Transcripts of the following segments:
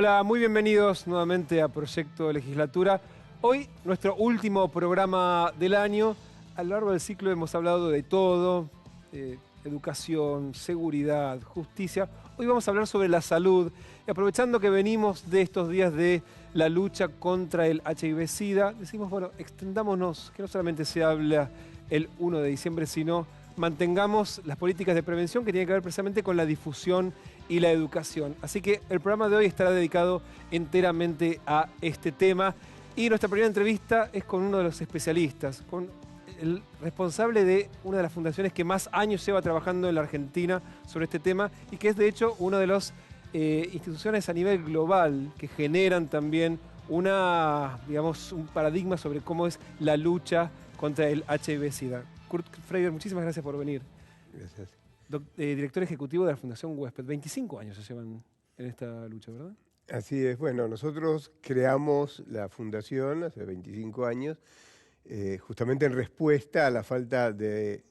Hola, muy bienvenidos nuevamente a Proyecto Legislatura. Hoy, nuestro último programa del año. A lo largo del ciclo hemos hablado de todo, educación, seguridad, justicia. Hoy vamos a hablar sobre la salud. Y aprovechando que venimos de estos días de la lucha contra el HIV-Sida, decimos, bueno, extendámonos, que no solamente se habla el 1 de diciembre, sino mantengamos las políticas de prevención que tienen que ver precisamente con la difusión y la educación. Así que el programa de hoy estará dedicado enteramente a este tema. Y nuestra primera entrevista es con uno de los especialistas, con el responsable de una de las fundaciones que más años lleva trabajando en la Argentina sobre este tema y que es de hecho una de las instituciones a nivel global que generan también digamos, un paradigma sobre cómo es la lucha contra el HIV-Sida. Kurt Freiberg, muchísimas gracias por venir. Gracias. Director ejecutivo de la Fundación Huésped. 25 años se llevan en esta lucha, ¿verdad? Así es. Bueno, nosotros creamos la fundación hace 25 años justamente en respuesta a la falta de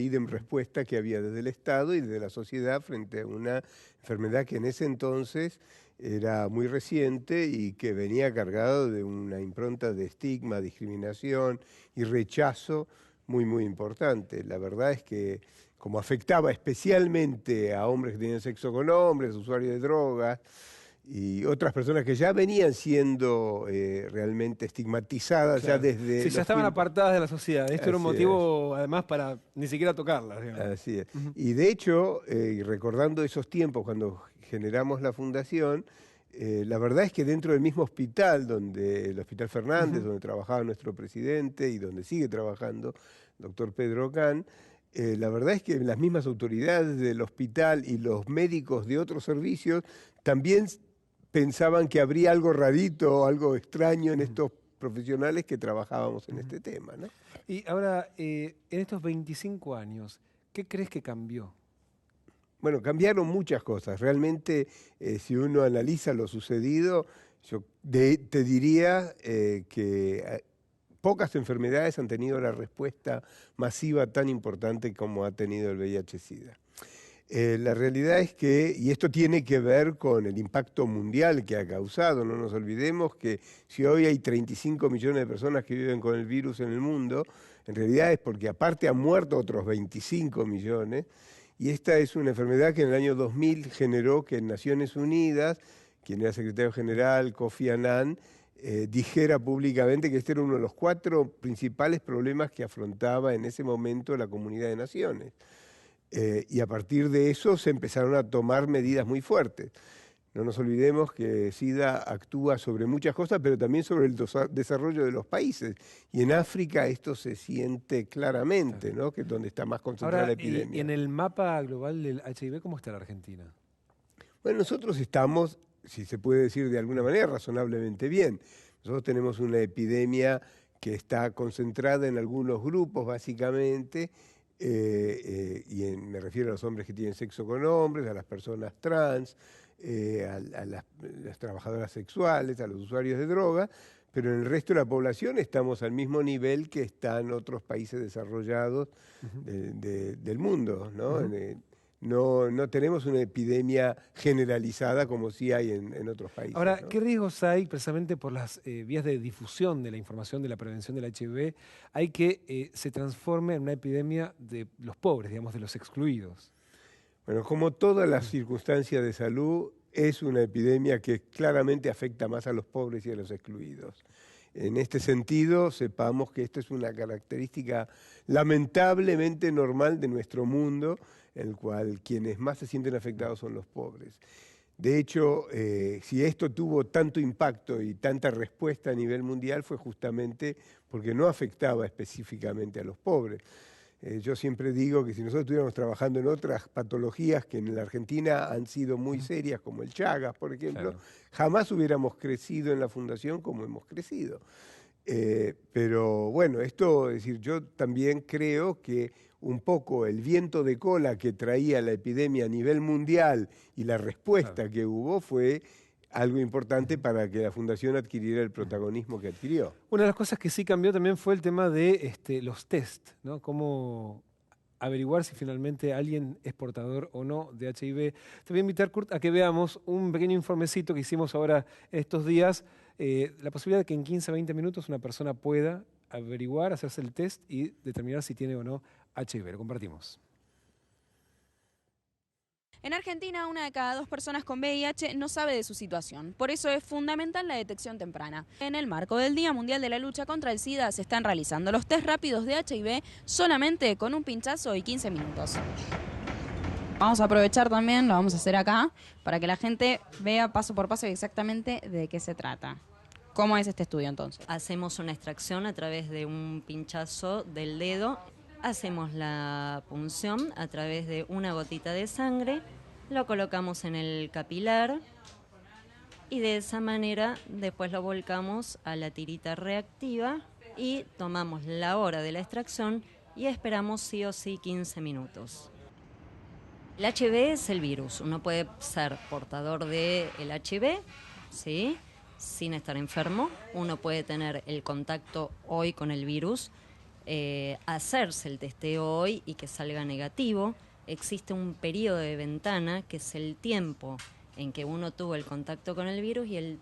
ídem respuesta que había desde el Estado y desde la sociedad frente a una enfermedad que en ese entonces era muy reciente y que venía cargado de una impronta de estigma, discriminación y rechazo muy importante. La verdad es que como afectaba especialmente a hombres que tenían sexo con hombres, usuarios de drogas y otras personas que ya venían siendo realmente estigmatizadas, claro, ya desde... sí, ya estaban apartadas de la sociedad. Esto era un motivo, además, para ni siquiera tocarlas, digamos. Así es. Y de hecho, recordando esos tiempos cuando generamos la fundación, la verdad es que dentro del mismo hospital, el Hospital Fernández, donde trabajaba nuestro presidente y donde sigue trabajando, doctor Pedro Can, la verdad es que las mismas autoridades del hospital y los médicos de otros servicios también pensaban que habría algo rarito, algo extraño en estos profesionales que trabajábamos en este tema, ¿no? Y ahora, en estos 25 años, ¿qué crees que cambió? Bueno, cambiaron muchas cosas. Realmente, si uno analiza lo sucedido, yo te diría que pocas enfermedades han tenido la respuesta masiva tan importante como ha tenido el VIH-Sida. La realidad es que, y esto tiene que ver con el impacto mundial que ha causado, no nos olvidemos que si hoy hay 35 millones de personas que viven con el virus en el mundo, en realidad es porque aparte han muerto otros 25 millones, y esta es una enfermedad que en el año 2000 generó que en Naciones Unidas, quien era secretario general, Kofi Annan, dijera públicamente que este era uno de los 4 principales problemas que afrontaba en ese momento la comunidad de naciones. Y a partir de eso se empezaron a tomar medidas muy fuertes. No nos olvidemos que SIDA actúa sobre muchas cosas, pero también sobre el desarrollo de los países. Y en África esto se siente claramente, ¿no? Que es donde está más concentrada la epidemia. Y en el mapa global del HIV, ¿cómo está la Argentina? Bueno, nosotros estamos, si se puede decir de alguna manera, razonablemente bien. Nosotros tenemos una epidemia que está concentrada en algunos grupos, básicamente, me refiero a los hombres que tienen sexo con hombres, a las personas trans, a las trabajadoras sexuales, a los usuarios de droga, pero en el resto de la población estamos al mismo nivel que están otros países desarrollados del mundo, ¿no? No tenemos una epidemia generalizada como sí hay en otros países. Ahora, ¿no? ¿qué riesgos hay precisamente por las vías de difusión de la información de la prevención del HIV? Hay que se transforme en una epidemia de los pobres, digamos, de los excluidos. Bueno, como todas las circunstancias de salud, es una epidemia que claramente afecta más a los pobres y a los excluidos. En este sentido, sepamos que esta es una característica lamentablemente normal de nuestro mundo, en el cual quienes más se sienten afectados son los pobres. De hecho, si esto tuvo tanto impacto y tanta respuesta a nivel mundial fue justamente porque no afectaba específicamente a los pobres. Yo siempre digo que si nosotros estuviéramos trabajando en otras patologías que en la Argentina han sido muy serias, como el Chagas, por ejemplo, claro, jamás hubiéramos crecido en la fundación como hemos crecido. Pero bueno, esto, es decir, yo también creo que un poco el viento de cola que traía la epidemia a nivel mundial y la respuesta que hubo fue algo importante para que la Fundación adquiriera el protagonismo que adquirió. Una de las cosas que sí cambió también fue el tema de los test, ¿no? Cómo averiguar si finalmente alguien es portador o no de HIV. Te voy a invitar, Kurt, a que veamos un pequeño informecito que hicimos ahora en estos días, la posibilidad de que en 15 a 20 minutos una persona pueda averiguar, hacerse el test y determinar si tiene o no HIV. Lo compartimos. En Argentina, 1 de cada 2 personas con VIH no sabe de su situación. Por eso es fundamental la detección temprana. En el marco del Día Mundial de la Lucha contra el SIDA se están realizando los test rápidos de HIV solamente con un pinchazo y 15 minutos. Vamos a aprovechar también, lo vamos a hacer acá, para que la gente vea paso por paso exactamente de qué se trata. ¿Cómo es este estudio entonces? Hacemos una extracción a través de un pinchazo del dedo. Hacemos la punción a través de una gotita de sangre, lo colocamos en el capilar y de esa manera después lo volcamos a la tirita reactiva y tomamos la hora de la extracción y esperamos sí o sí 15 minutos. El HIV es el virus, uno puede ser portador del HIV, ¿sí?, sin estar enfermo, uno puede tener el contacto hoy con el virus, hacerse el testeo hoy y que salga negativo. Existe un periodo de ventana que es el tiempo en que uno tuvo el contacto con el virus y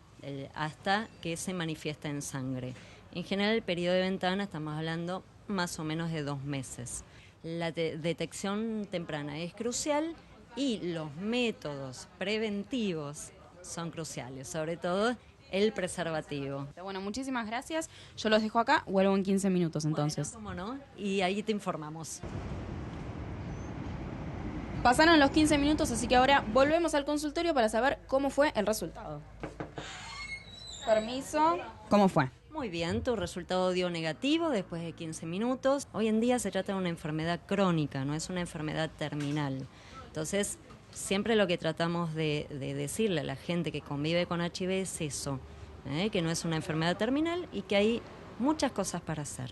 hasta que se manifiesta en sangre. En general el periodo de ventana estamos hablando más o menos de 2 meses. La detección temprana es crucial y los métodos preventivos son cruciales, sobre todo el preservativo. Bueno, muchísimas gracias. Yo los dejo acá, vuelvo en 15 minutos entonces. Bueno, ¿cómo no? Y ahí te informamos. Pasaron los 15 minutos, así que ahora volvemos al consultorio para saber cómo fue el resultado. Permiso. ¿Cómo fue? Muy bien, tu resultado dio negativo después de 15 minutos. Hoy en día se trata de una enfermedad crónica, no es una enfermedad terminal. Entonces, siempre lo que tratamos de decirle a la gente que convive con HIV es eso, que no es una enfermedad terminal y que hay muchas cosas para hacer.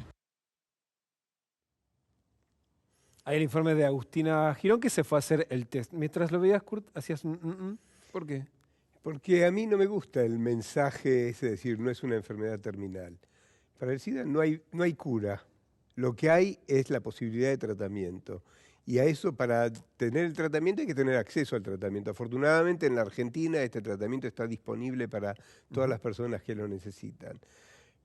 Hay el informe de Agustina Girón que se fue a hacer el test. Mientras lo veías, Kurt, hacías ¿Por qué? Porque a mí no me gusta el mensaje, es decir, no es una enfermedad terminal. Para el SIDA no hay cura. Lo que hay es la posibilidad de tratamiento. Y a eso, para tener el tratamiento, hay que tener acceso al tratamiento. Afortunadamente, en la Argentina este tratamiento está disponible para todas las personas que lo necesitan.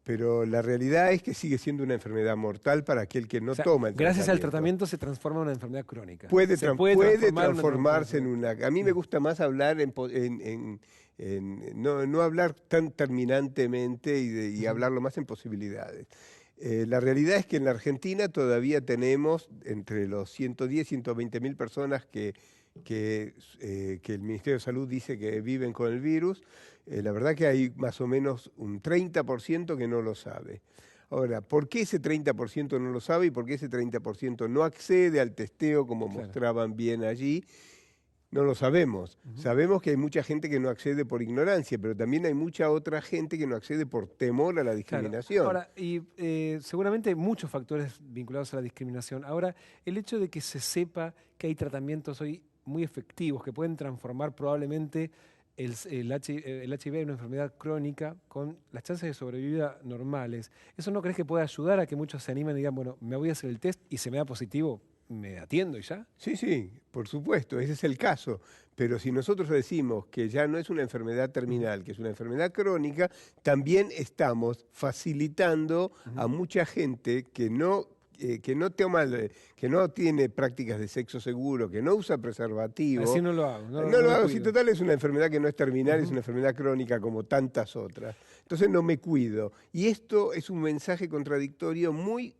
Pero la realidad es que sigue siendo una enfermedad mortal para aquel que no toma el tratamiento. Gracias al tratamiento se transforma en una enfermedad crónica. Puede transformarse en una... A mí me gusta más hablar no hablar tan terminantemente y hablarlo más en posibilidades. La realidad es que en la Argentina todavía tenemos entre los 110 y 120 mil personas que el Ministerio de Salud dice que viven con el virus. La verdad que hay más o menos un 30% que no lo sabe. Ahora, ¿por qué ese 30% no lo sabe y por qué ese 30% no accede al testeo como mostraban bien allí? No lo sabemos. Sabemos que hay mucha gente que no accede por ignorancia, pero también hay mucha otra gente que no accede por temor a la discriminación. Ahora, y seguramente hay muchos factores vinculados a la discriminación. Ahora, el hecho de que se sepa que hay tratamientos hoy muy efectivos que pueden transformar probablemente el HIV en una enfermedad crónica con las chances de sobrevivir normales, ¿eso no crees que puede ayudar a que muchos se animen y digan, bueno, me voy a hacer el test y se me da positivo? ¿Me atiendo y ya? Sí, por supuesto, ese es el caso. Pero si nosotros decimos que ya no es una enfermedad terminal, que es una enfermedad crónica, también estamos facilitando a mucha gente que no tiene prácticas de sexo seguro, que no usa preservativo. Así no lo hago. No lo hago, si total es una enfermedad que no es terminal, es una enfermedad crónica como tantas otras. Entonces no me cuido. Y esto es un mensaje contradictorio muy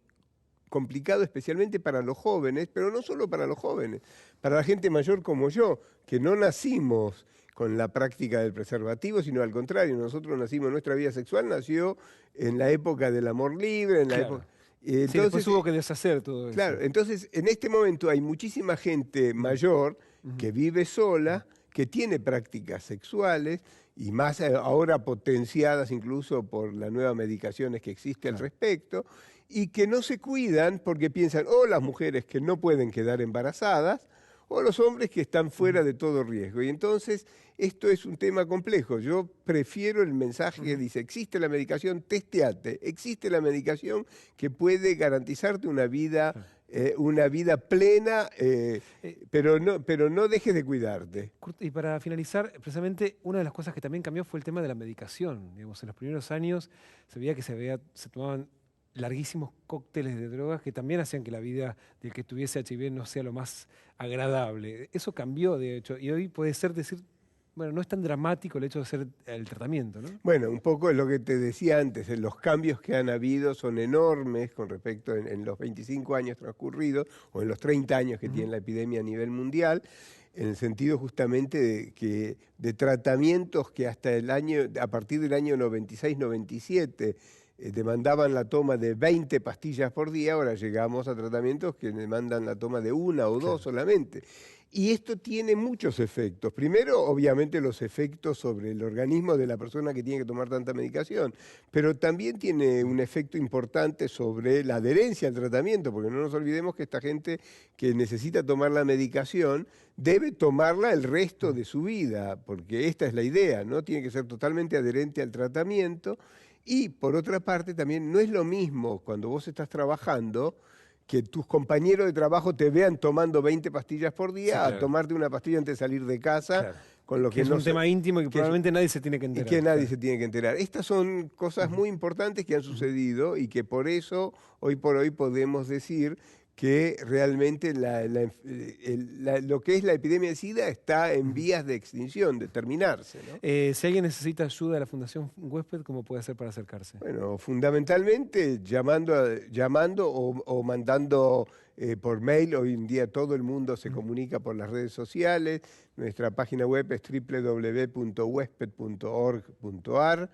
complicado, especialmente para los jóvenes, pero no solo para los jóvenes, para la gente mayor como yo, que no nacimos con la práctica del preservativo, sino al contrario, nosotros nacimos, nuestra vida sexual nació en la época del amor libre, en la época... Entonces, sí, después hubo que deshacer todo eso. Claro, entonces en este momento hay muchísima gente mayor que vive sola, que tiene prácticas sexuales, y más ahora potenciadas incluso por las nuevas medicaciones que existen al respecto, y que no se cuidan porque piensan o las mujeres que no pueden quedar embarazadas o los hombres que están fuera de todo riesgo. Y entonces esto es un tema complejo. Yo prefiero el mensaje que dice, existe la medicación, testeate, existe la medicación que puede garantizarte una vida una vida plena, pero no dejes de cuidarte. Kurt, y para finalizar, precisamente una de las cosas que también cambió fue el tema de la medicación. Digamos, en los primeros años se veía que se tomaban larguísimos cócteles de drogas que también hacían que la vida del que tuviese HIV no sea lo más agradable. Eso cambió, de hecho, y hoy puede ser decir, bueno, no es tan dramático el hecho de hacer el tratamiento, ¿no? Bueno, un poco es lo que te decía antes, los cambios que han habido son enormes con respecto en los 25 años transcurridos o en los 30 años que tiene la epidemia a nivel mundial, en el sentido justamente de tratamientos que a partir del año 96-97 demandaban la toma de 20 pastillas por día, ahora llegamos a tratamientos que demandan la toma de una o dos solamente. Y esto tiene muchos efectos. Primero, obviamente, los efectos sobre el organismo de la persona que tiene que tomar tanta medicación, pero también tiene un efecto importante sobre la adherencia al tratamiento, porque no nos olvidemos que esta gente que necesita tomar la medicación debe tomarla el resto de su vida, porque esta es la idea, ¿no? Tiene que ser totalmente adherente al tratamiento. Y, por otra parte, también no es lo mismo cuando vos estás trabajando que tus compañeros de trabajo te vean tomando 20 pastillas por día, sí, claro, a tomarte una pastilla antes de salir de casa. Claro. Con lo que es un tema íntimo y que probablemente nadie se tiene que enterar. Y que nadie se tiene que enterar. Estas son cosas muy importantes que han sucedido y que por eso, hoy por hoy, podemos decir que realmente lo que es la epidemia de SIDA está en vías de extinción, de terminarse, ¿no? Si alguien necesita ayuda de la Fundación Huésped, ¿cómo puede hacer para acercarse? Bueno, fundamentalmente llamando o mandando por mail. Hoy en día todo el mundo se comunica por las redes sociales. Nuestra página web es www.huésped.org.ar.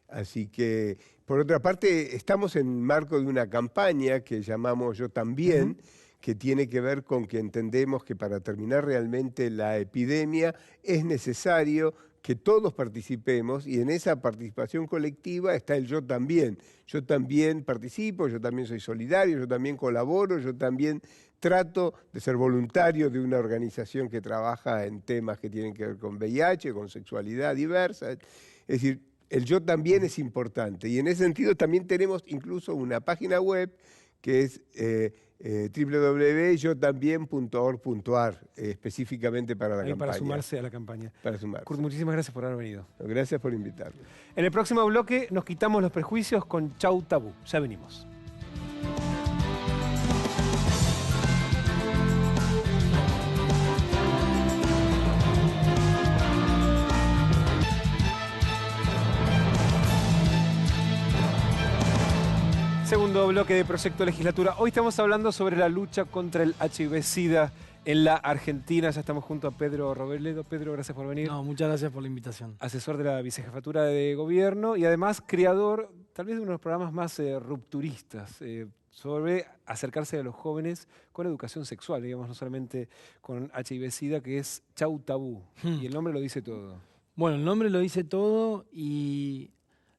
Así que, por otra parte, estamos en marco de una campaña que llamamos Yo También, que tiene que ver con que entendemos que para terminar realmente la epidemia es necesario que todos participemos, y en esa participación colectiva está el yo también. Yo también participo, yo también soy solidario, yo también colaboro, yo también trato de ser voluntario de una organización que trabaja en temas que tienen que ver con VIH, con sexualidad diversa. Es decir, el yo también es importante, y en ese sentido también tenemos incluso una página web que es www.yotambien.org.ar, específicamente para la campaña. Para sumarse a la campaña. Para sumarse. Kurt, muchísimas gracias por haber venido. Gracias por invitarme. En el próximo bloque nos quitamos los prejuicios con Chau Tabú. Ya venimos. Segundo bloque de Proyecto Legislatura. Hoy estamos hablando sobre la lucha contra el HIV-Sida en la Argentina. Ya estamos junto a Pedro Robledo. Pedro, gracias por venir. No, muchas gracias por la invitación. Asesor de la Vicejefatura de Gobierno y además creador tal vez de uno de los programas más rupturistas sobre acercarse a los jóvenes con educación sexual, digamos, no solamente con HIV-Sida, que es Chau Tabú. Y el nombre lo dice todo. Bueno, el nombre lo dice todo y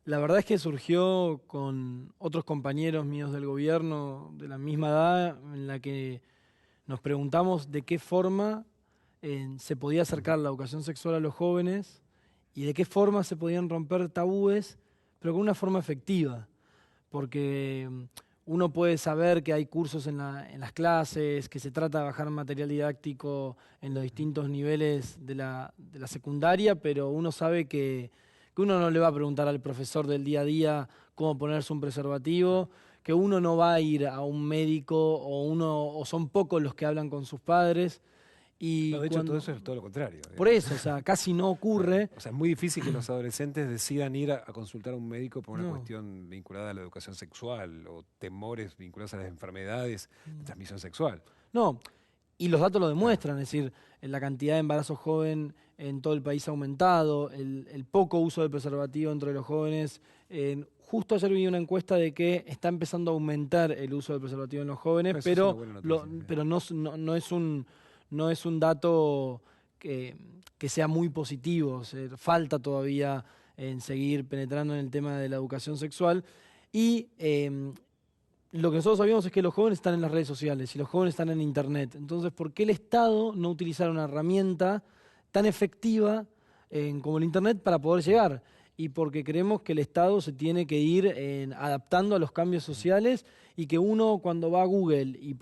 la verdad es que surgió con otros compañeros míos del gobierno de la misma edad, en la que nos preguntamos de qué forma se podía acercar la educación sexual a los jóvenes y de qué forma se podían romper tabúes, pero con una forma efectiva. Porque uno puede saber que hay cursos en las clases, que se trata de bajar material didáctico en los distintos niveles de la secundaria, pero uno sabe que uno no le va a preguntar al profesor del día a día cómo ponerse un preservativo, que uno no va a ir a un médico o son pocos los que hablan con sus padres. Y no, de hecho, todo eso es todo lo contrario. Por eso, o sea, casi no ocurre. O sea, es muy difícil que los adolescentes decidan ir a consultar a un médico por una cuestión vinculada a la educación sexual o temores vinculados a las enfermedades de transmisión sexual. No, y los datos lo demuestran, es decir, la cantidad de embarazo joven en todo el país ha aumentado, el poco uso del preservativo entre los jóvenes. Justo ayer vi una encuesta de que está empezando a aumentar el uso del preservativo en los jóvenes, pero no es un dato que sea muy positivo. O sea, falta todavía en seguir penetrando en el tema de la educación sexual. Y lo que nosotros sabíamos es que los jóvenes están en las redes sociales y los jóvenes están en Internet. Entonces, ¿por qué el Estado no utilizar una herramienta tan efectiva como el Internet para poder llegar? y porque creemos que el Estado se tiene que ir adaptando a los cambios sociales y que uno cuando va a Google y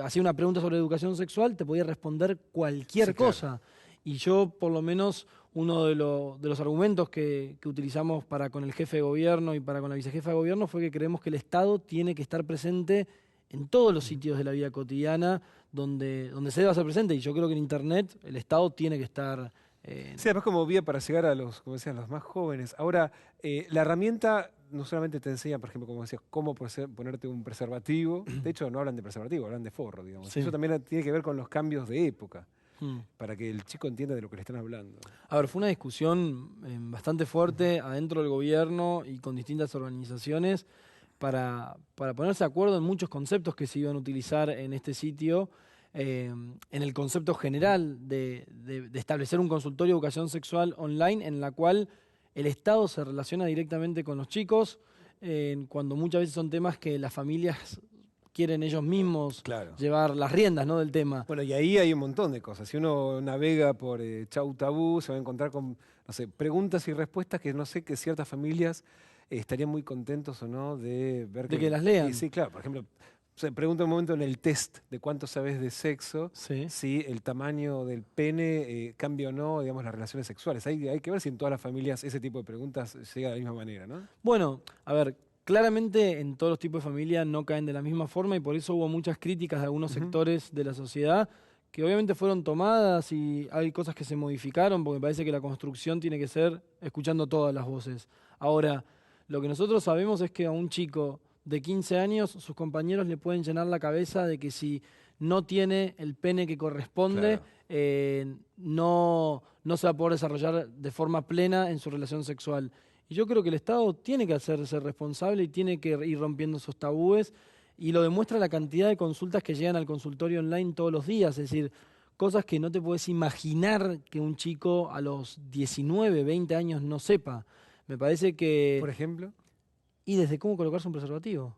hacía una pregunta sobre educación sexual, te podía responder cualquier Sí, claro. cosa. Y yo, por lo menos, uno de los argumentos que utilizamos con el jefe de gobierno y con la vicejefa de gobierno fue que creemos que el Estado tiene que estar presente en todos los sitios de la vida cotidiana donde se debe hacer presente. Y yo creo que en Internet el Estado tiene que estar... Sí, además como vía para llegar a los, como decían, los más jóvenes. Ahora, la herramienta no solamente te enseña, por ejemplo, como decías, cómo ponerte un preservativo. De hecho, no hablan de preservativo, hablan de forro, digamos. Sí. Eso también tiene que ver con los cambios de época, Mm. para que el chico entienda de lo que le están hablando. A ver, fue una discusión bastante fuerte adentro del gobierno y con distintas organizaciones para ponerse de acuerdo en muchos conceptos que se iban a utilizar en este sitio, en el concepto general de establecer un consultorio de educación sexual online en la cual el Estado se relaciona directamente con los chicos, cuando muchas veces son temas que las familias quieren ellos mismos Claro. llevar las riendas, ¿no?, del tema. Bueno, y ahí hay un montón de cosas. Si uno navega por Chau Tabú, se va a encontrar con, no sé, preguntas y respuestas que no sé que ciertas familias estarían muy contentos o no de ver De que las lean. Sí, claro. Por ejemplo, se pregunta un momento en el test de cuánto sabes de sexo, Sí. si el tamaño del pene cambia o no, digamos, las relaciones sexuales. Hay que ver si en todas las familias ese tipo de preguntas llega de la misma manera, ¿no? Bueno, a ver, claramente en todos los tipos de familia no caen de la misma forma y por eso hubo muchas críticas de algunos sectores de la sociedad que obviamente fueron tomadas y hay cosas que se modificaron porque me parece que la construcción tiene que ser escuchando todas las voces. Ahora, lo que nosotros sabemos es que a un chico de 15 años sus compañeros le pueden llenar la cabeza de que si no tiene el pene que corresponde, no se va a poder desarrollar de forma plena en su relación sexual. Y yo creo que el Estado tiene que hacerse responsable y tiene que ir rompiendo esos tabúes y lo demuestra la cantidad de consultas que llegan al consultorio online todos los días, es decir, cosas que no te puedes imaginar que un chico a los 19, 20 años no sepa. Me parece que... Por ejemplo. Y desde cómo colocarse un preservativo.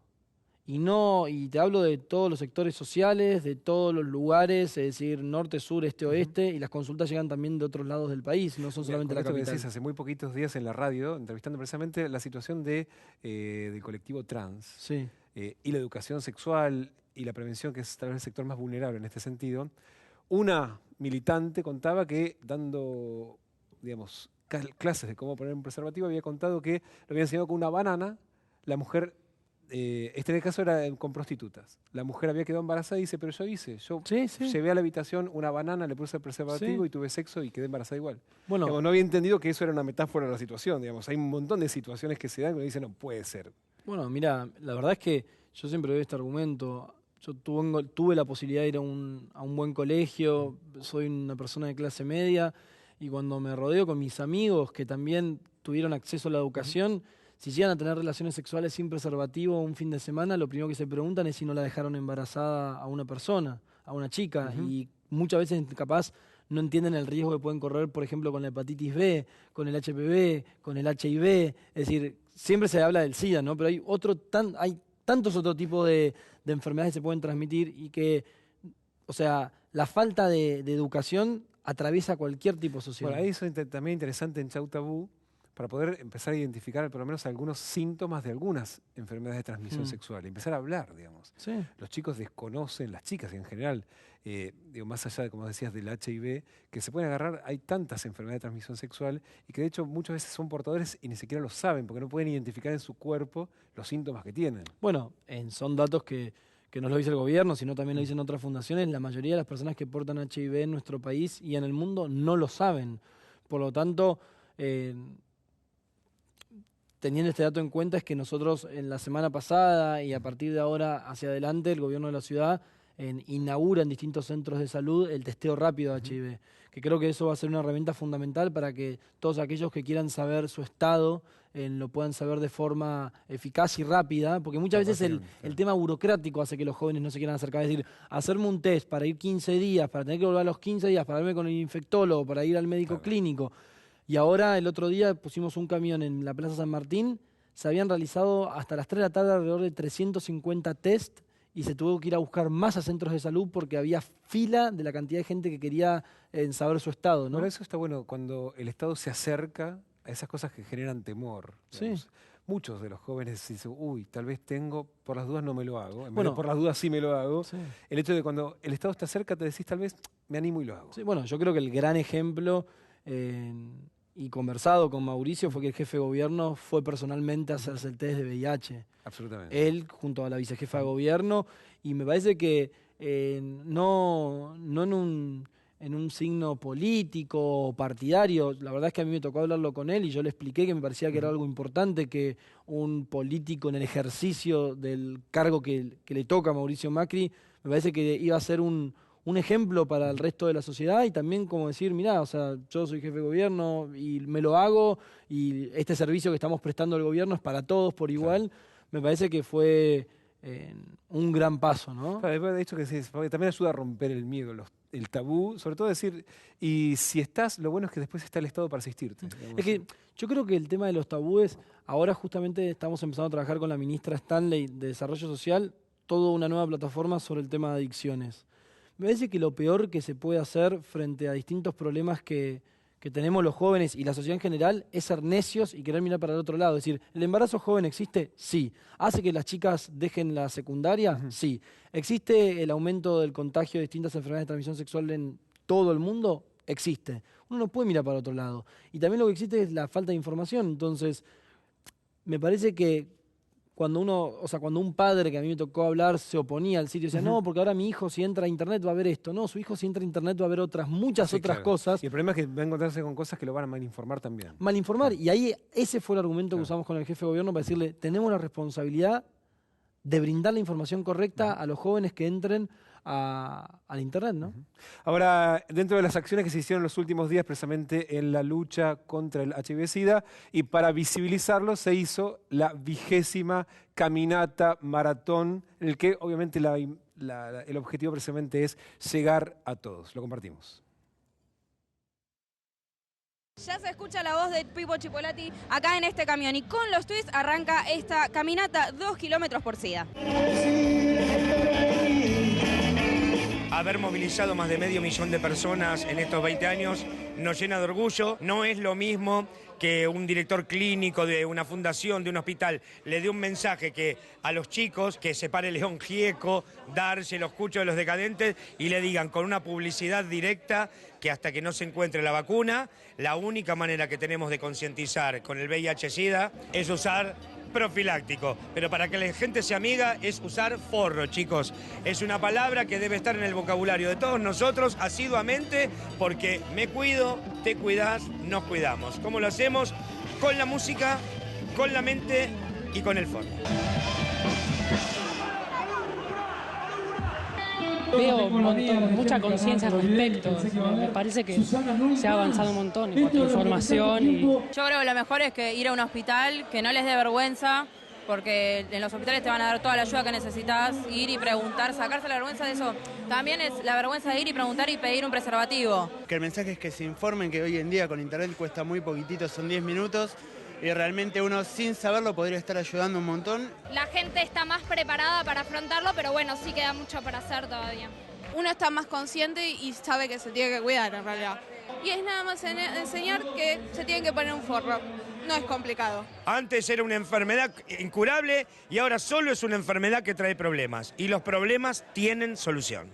Y te hablo de todos los sectores sociales, de todos los lugares, es decir, norte, sur, este, oeste, y las consultas llegan también de otros lados del país, no son solamente Con la esto que capital. decís, hace muy poquitos días en la radio, entrevistando precisamente la situación del colectivo trans Sí. y la educación sexual y la prevención, que es tal vez el sector más vulnerable en este sentido. Una militante contaba que dando, digamos, clases de cómo poner un preservativo, había contado que lo había enseñado con una banana. La mujer, este en el caso era con prostitutas. La mujer había quedado embarazada y dice, pero yo Sí. llevé a la habitación una banana, le puse el preservativo Sí. y tuve sexo y quedé embarazada igual. Bueno, Digamos, no había entendido que eso era una metáfora de la situación. Digamos. Hay un montón de situaciones que se dan que uno dice, no puede ser. Bueno, mira, la verdad es que yo siempre doy este argumento. Yo tuve la posibilidad de ir a un buen colegio, soy una persona de clase media, y cuando me rodeo con mis amigos que también tuvieron acceso a la educación, si llegan a tener relaciones sexuales sin preservativo un fin de semana, lo primero que se preguntan es si no la dejaron embarazada a una persona, a una chica, y muchas veces capaz no entienden el riesgo que pueden correr, por ejemplo, con la hepatitis B, con el HPV, con el HIV. Es decir, siempre se habla del SIDA, ¿no? Pero hay tantos otros tipos de enfermedades que se pueden transmitir y que, o sea, la falta de educación atraviesa cualquier tipo social. Bueno, ahí eso es también interesante en Chau Tabú, para poder empezar a identificar por lo menos algunos síntomas de algunas enfermedades de transmisión sexual, y empezar a hablar, digamos. Sí. Los chicos desconocen, las chicas en general, digo, más allá de, como decías, del HIV, que se pueden agarrar, hay tantas enfermedades de transmisión sexual y que de hecho muchas veces son portadores y ni siquiera lo saben, porque no pueden identificar en su cuerpo los síntomas que tienen. Bueno, son datos que no lo dice el gobierno, sino también lo dicen otras fundaciones. La mayoría de las personas que portan HIV en nuestro país y en el mundo no lo saben. Por lo tanto, teniendo este dato en cuenta, es que nosotros en la semana pasada y a partir de ahora hacia adelante, el gobierno de la ciudad inaugura en distintos centros de salud el testeo rápido de HIV, que creo que eso va a ser una herramienta fundamental para que todos aquellos que quieran saber su estado lo puedan saber de forma eficaz y rápida, porque muchas veces el tema burocrático hace que los jóvenes no se quieran acercar. Es decir, hacerme un test para ir 15 días, para tener que volver a los 15 días, para verme con el infectólogo, para ir al médico clínico. Y ahora, el otro día, pusimos un camión en la Plaza San Martín, se habían realizado hasta las 3 de la tarde alrededor de 350 test y se tuvo que ir a buscar más a centros de salud porque había fila de la cantidad de gente que quería saber su estado, ¿no? Ahora eso está bueno, cuando el Estado se acerca a esas cosas que generan temor. Sí. Digamos. Muchos de los jóvenes dicen, uy, tal vez tengo, por las dudas no me lo hago. En vez Bueno. de por las dudas sí me lo hago. Sí. El hecho de cuando el Estado está cerca te decís, tal vez me animo y lo hago. Sí, bueno, yo creo que el gran ejemplo, y conversado con Mauricio, fue que el jefe de gobierno fue personalmente a hacerse el test de VIH. Absolutamente. Él junto a la vicejefa de gobierno, y me parece que no en un signo político o partidario, la verdad es que a mí me tocó hablarlo con él y yo le expliqué que me parecía que era algo importante que un político en el ejercicio del cargo que le toca a Mauricio Macri, me parece que iba a ser un ejemplo para el resto de la sociedad y también como decir, mirá, o sea, yo soy jefe de gobierno y me lo hago y este servicio que estamos prestando al gobierno es para todos por igual. Claro. Me parece que fue un gran paso, ¿no? Claro, de hecho que sí, también ayuda a romper el miedo, el tabú, sobre todo decir, y si estás, lo bueno es que después está el Estado para asistirte. Es que yo creo que el tema de los tabúes, ahora justamente estamos empezando a trabajar con la ministra Stanley de Desarrollo Social, toda una nueva plataforma sobre el tema de adicciones. Me parece que lo peor que se puede hacer frente a distintos problemas que tenemos los jóvenes y la sociedad en general es ser necios y querer mirar para el otro lado. Es decir, ¿el embarazo joven existe? Sí. ¿Hace que las chicas dejen la secundaria? Sí. ¿Existe el aumento del contagio de distintas enfermedades de transmisión sexual en todo el mundo? Existe. Uno no puede mirar para otro lado. Y también lo que existe es la falta de información. Entonces, me parece que cuando un padre que a mí me tocó hablar se oponía al sitio, decía, no, porque ahora mi hijo si entra a internet va a ver esto. No, su hijo si entra a internet va a ver muchas otras cosas. Y el problema es que va a encontrarse con cosas que lo van a malinformar también. Malinformar. Y ahí ese fue el argumento que usamos con el jefe de gobierno para decirle, tenemos la responsabilidad de brindar la información correcta a los jóvenes que entren al internet, ¿no? Ahora, dentro de las acciones que se hicieron los últimos días precisamente en la lucha contra el HIV-Sida y para visibilizarlo se hizo la 20ª caminata maratón, en el que obviamente el objetivo precisamente es llegar a todos. Lo compartimos. Ya se escucha la voz de Pipo Chipolati acá en este camión y con los tweets arranca esta caminata 2 kilómetros por SIDA. Haber movilizado más de 500.000 de personas en estos 20 años nos llena de orgullo. No es lo mismo que un director clínico de una fundación, de un hospital, le dé un mensaje que a los chicos, que se pare León Gieco, Darse, los Cuchos de los Decadentes, y le digan con una publicidad directa que hasta que no se encuentre la vacuna, la única manera que tenemos de concientizar con el VIH-Sida es usar profiláctico, pero para que la gente sea amiga es usar forro, chicos. Es una palabra que debe estar en el vocabulario de todos nosotros asiduamente porque me cuido, te cuidás, nos cuidamos. ¿Cómo lo hacemos? Con la música, con la mente y con el forro. Veo un montón, mucha conciencia al respecto. Me parece que se ha avanzado un montón en cuanto a información. Yo creo que lo mejor es que ir a un hospital, que no les dé vergüenza, porque en los hospitales te van a dar toda la ayuda que necesitas, ir y preguntar, sacarse la vergüenza de eso. También es la vergüenza de ir y preguntar y pedir un preservativo. Que el mensaje es que se informen que hoy en día con internet cuesta muy poquitito, son 10 minutos. Y realmente uno sin saberlo podría estar ayudando un montón. La gente está más preparada para afrontarlo, pero bueno, sí queda mucho para hacer todavía. Uno está más consciente y sabe que se tiene que cuidar en realidad. Y es nada más enseñar que se tiene que poner un forro. No es complicado. Antes era una enfermedad incurable y ahora solo es una enfermedad que trae problemas. Y los problemas tienen solución.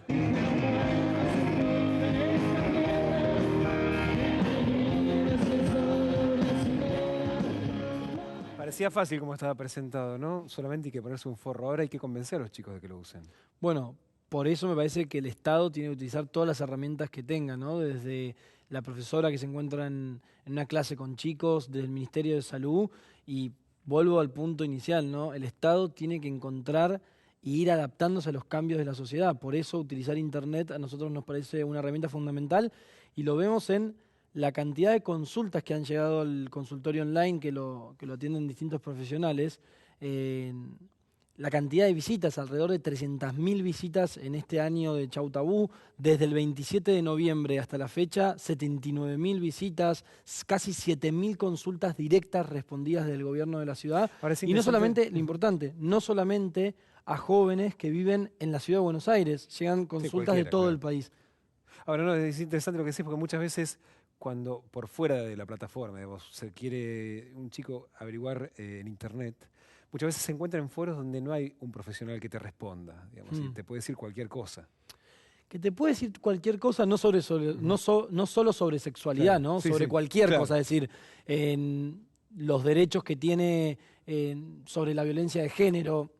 Parecía fácil como estaba presentado, ¿no? Solamente hay que ponerse un forro. Ahora hay que convencer a los chicos de que lo usen. Bueno, por eso me parece que el Estado tiene que utilizar todas las herramientas que tenga, ¿no? Desde la profesora que se encuentra en una clase con chicos, desde el Ministerio de Salud, y vuelvo al punto inicial, ¿no? El Estado tiene que encontrar y ir adaptándose a los cambios de la sociedad. Por eso utilizar Internet a nosotros nos parece una herramienta fundamental y lo vemos en la cantidad de consultas que han llegado al consultorio online, que lo atienden distintos profesionales, la cantidad de visitas, alrededor de 300.000 visitas en este año de Chau Tabú, desde el 27 de noviembre hasta la fecha, 79.000 visitas, casi 7.000 consultas directas respondidas del gobierno de la ciudad. Y no solamente, lo importante, no solamente a jóvenes que viven en la ciudad de Buenos Aires, llegan consultas de todo el país. Ahora, no, es interesante lo que decís, porque muchas veces cuando por fuera de la plataforma, digamos, se quiere un chico averiguar en internet, muchas veces se encuentra en foros donde no hay un profesional que te responda, digamos, y te puede decir cualquier cosa. Que te puede decir cualquier cosa, no solo sobre sexualidad, Claro, ¿no? sí, Sobre sí, cualquier claro. cosa, es decir, en los derechos que tiene sobre la violencia de género,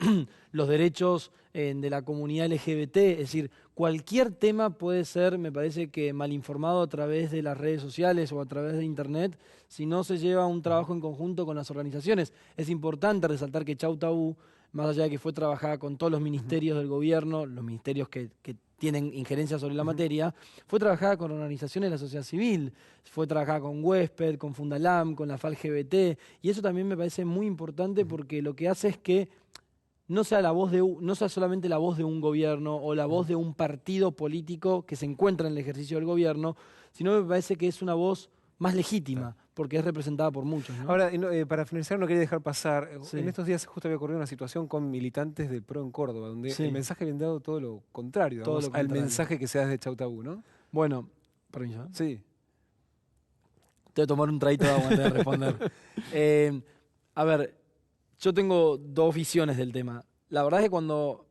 los derechos de la comunidad LGBT, es decir, cualquier tema puede ser, me parece que mal informado a través de las redes sociales o a través de internet, si no se lleva un trabajo en conjunto con las organizaciones. Es importante resaltar que Chau Tabú, más allá de que fue trabajada con todos los ministerios del gobierno, los ministerios que tienen injerencia sobre la materia, fue trabajada con organizaciones de la sociedad civil, fue trabajada con Huésped, con Fundalam, con la FAL-LGBT, y eso también me parece muy importante porque lo que hace es que no sea solamente la voz de un gobierno o la voz de un partido político que se encuentra en el ejercicio del gobierno, sino me parece que es una voz más legítima, porque es representada por muchos, ¿no? Ahora, para finalizar, no quería dejar pasar. Sí. En estos días justo había ocurrido una situación con militantes del PRO en Córdoba, donde Sí. el mensaje había dado todo lo contrario, Todo digamos, lo al contrario. mensaje que se da desde Chau Tabú, ¿no? Bueno, permiso. Sí. Te voy a tomar un traguito de agua antes de responder. A ver, yo tengo dos visiones del tema. La verdad es que cuando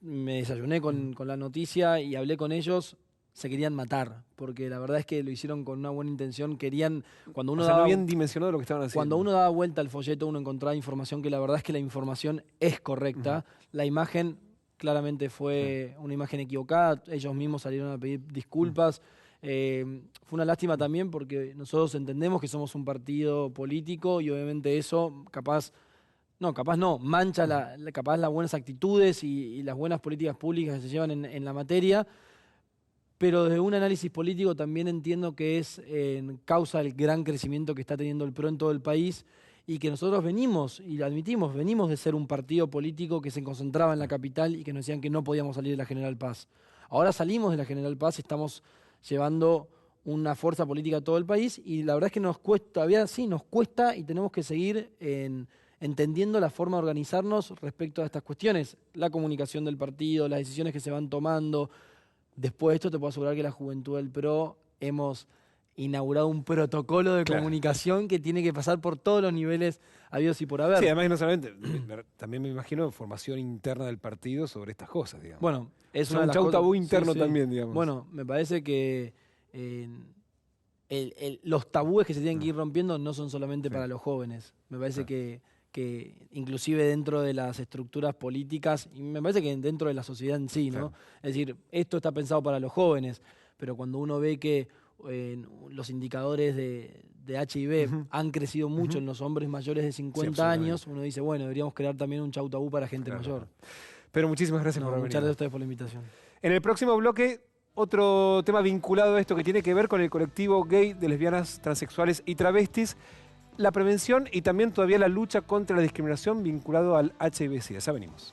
me desayuné con la noticia y hablé con ellos, se querían matar, porque la verdad es que lo hicieron con una buena intención. Querían, cuando uno O sea, no daba, habían dimensionado lo que estaban haciendo. cuando uno daba vuelta al folleto, uno encontraba información que la verdad es que la información es correcta. La imagen claramente fue una imagen equivocada, ellos mismos salieron a pedir disculpas. Fue una lástima también porque nosotros entendemos que somos un partido político y obviamente eso mancha capaz las buenas actitudes y las buenas políticas públicas que se llevan en la materia, pero desde un análisis político también entiendo que es causa del gran crecimiento que está teniendo el PRO en todo el país y que nosotros venimos, y lo admitimos, venimos de ser un partido político que se concentraba en la capital y que nos decían que no podíamos salir de la General Paz. Ahora salimos de la General Paz, estamos llevando una fuerza política a todo el país y la verdad es que nos cuesta, todavía sí nos cuesta y tenemos que seguir entendiendo la forma de organizarnos respecto a estas cuestiones, la comunicación del partido, las decisiones que se van tomando. Después de esto te puedo asegurar que la Juventud del PRO hemos inaugurado un protocolo de comunicación que tiene que pasar por todos los niveles habidos y por haber. Sí, además que no solamente, también me imagino formación interna del partido sobre estas cosas, digamos. Bueno, es un Chau Tabú interno también, digamos. Bueno, me parece que los tabúes que se tienen que ir rompiendo no son solamente para los jóvenes. Me parece que inclusive dentro de las estructuras políticas, y me parece que dentro de la sociedad en sí, ¿no? Es decir, esto está pensado para los jóvenes, pero cuando uno ve que los indicadores de HIV han crecido mucho en los hombres mayores de 50 años, uno dice, bueno, deberíamos crear también un Chau Tabú para gente mayor. Pero muchísimas gracias por haber Muchas gracias a venido. ustedes por la invitación. En el próximo bloque, otro tema vinculado a esto que tiene que ver con el colectivo gay de lesbianas, transexuales y travestis, la prevención y también todavía la lucha contra la discriminación vinculado al HIV-Sida. Ya venimos.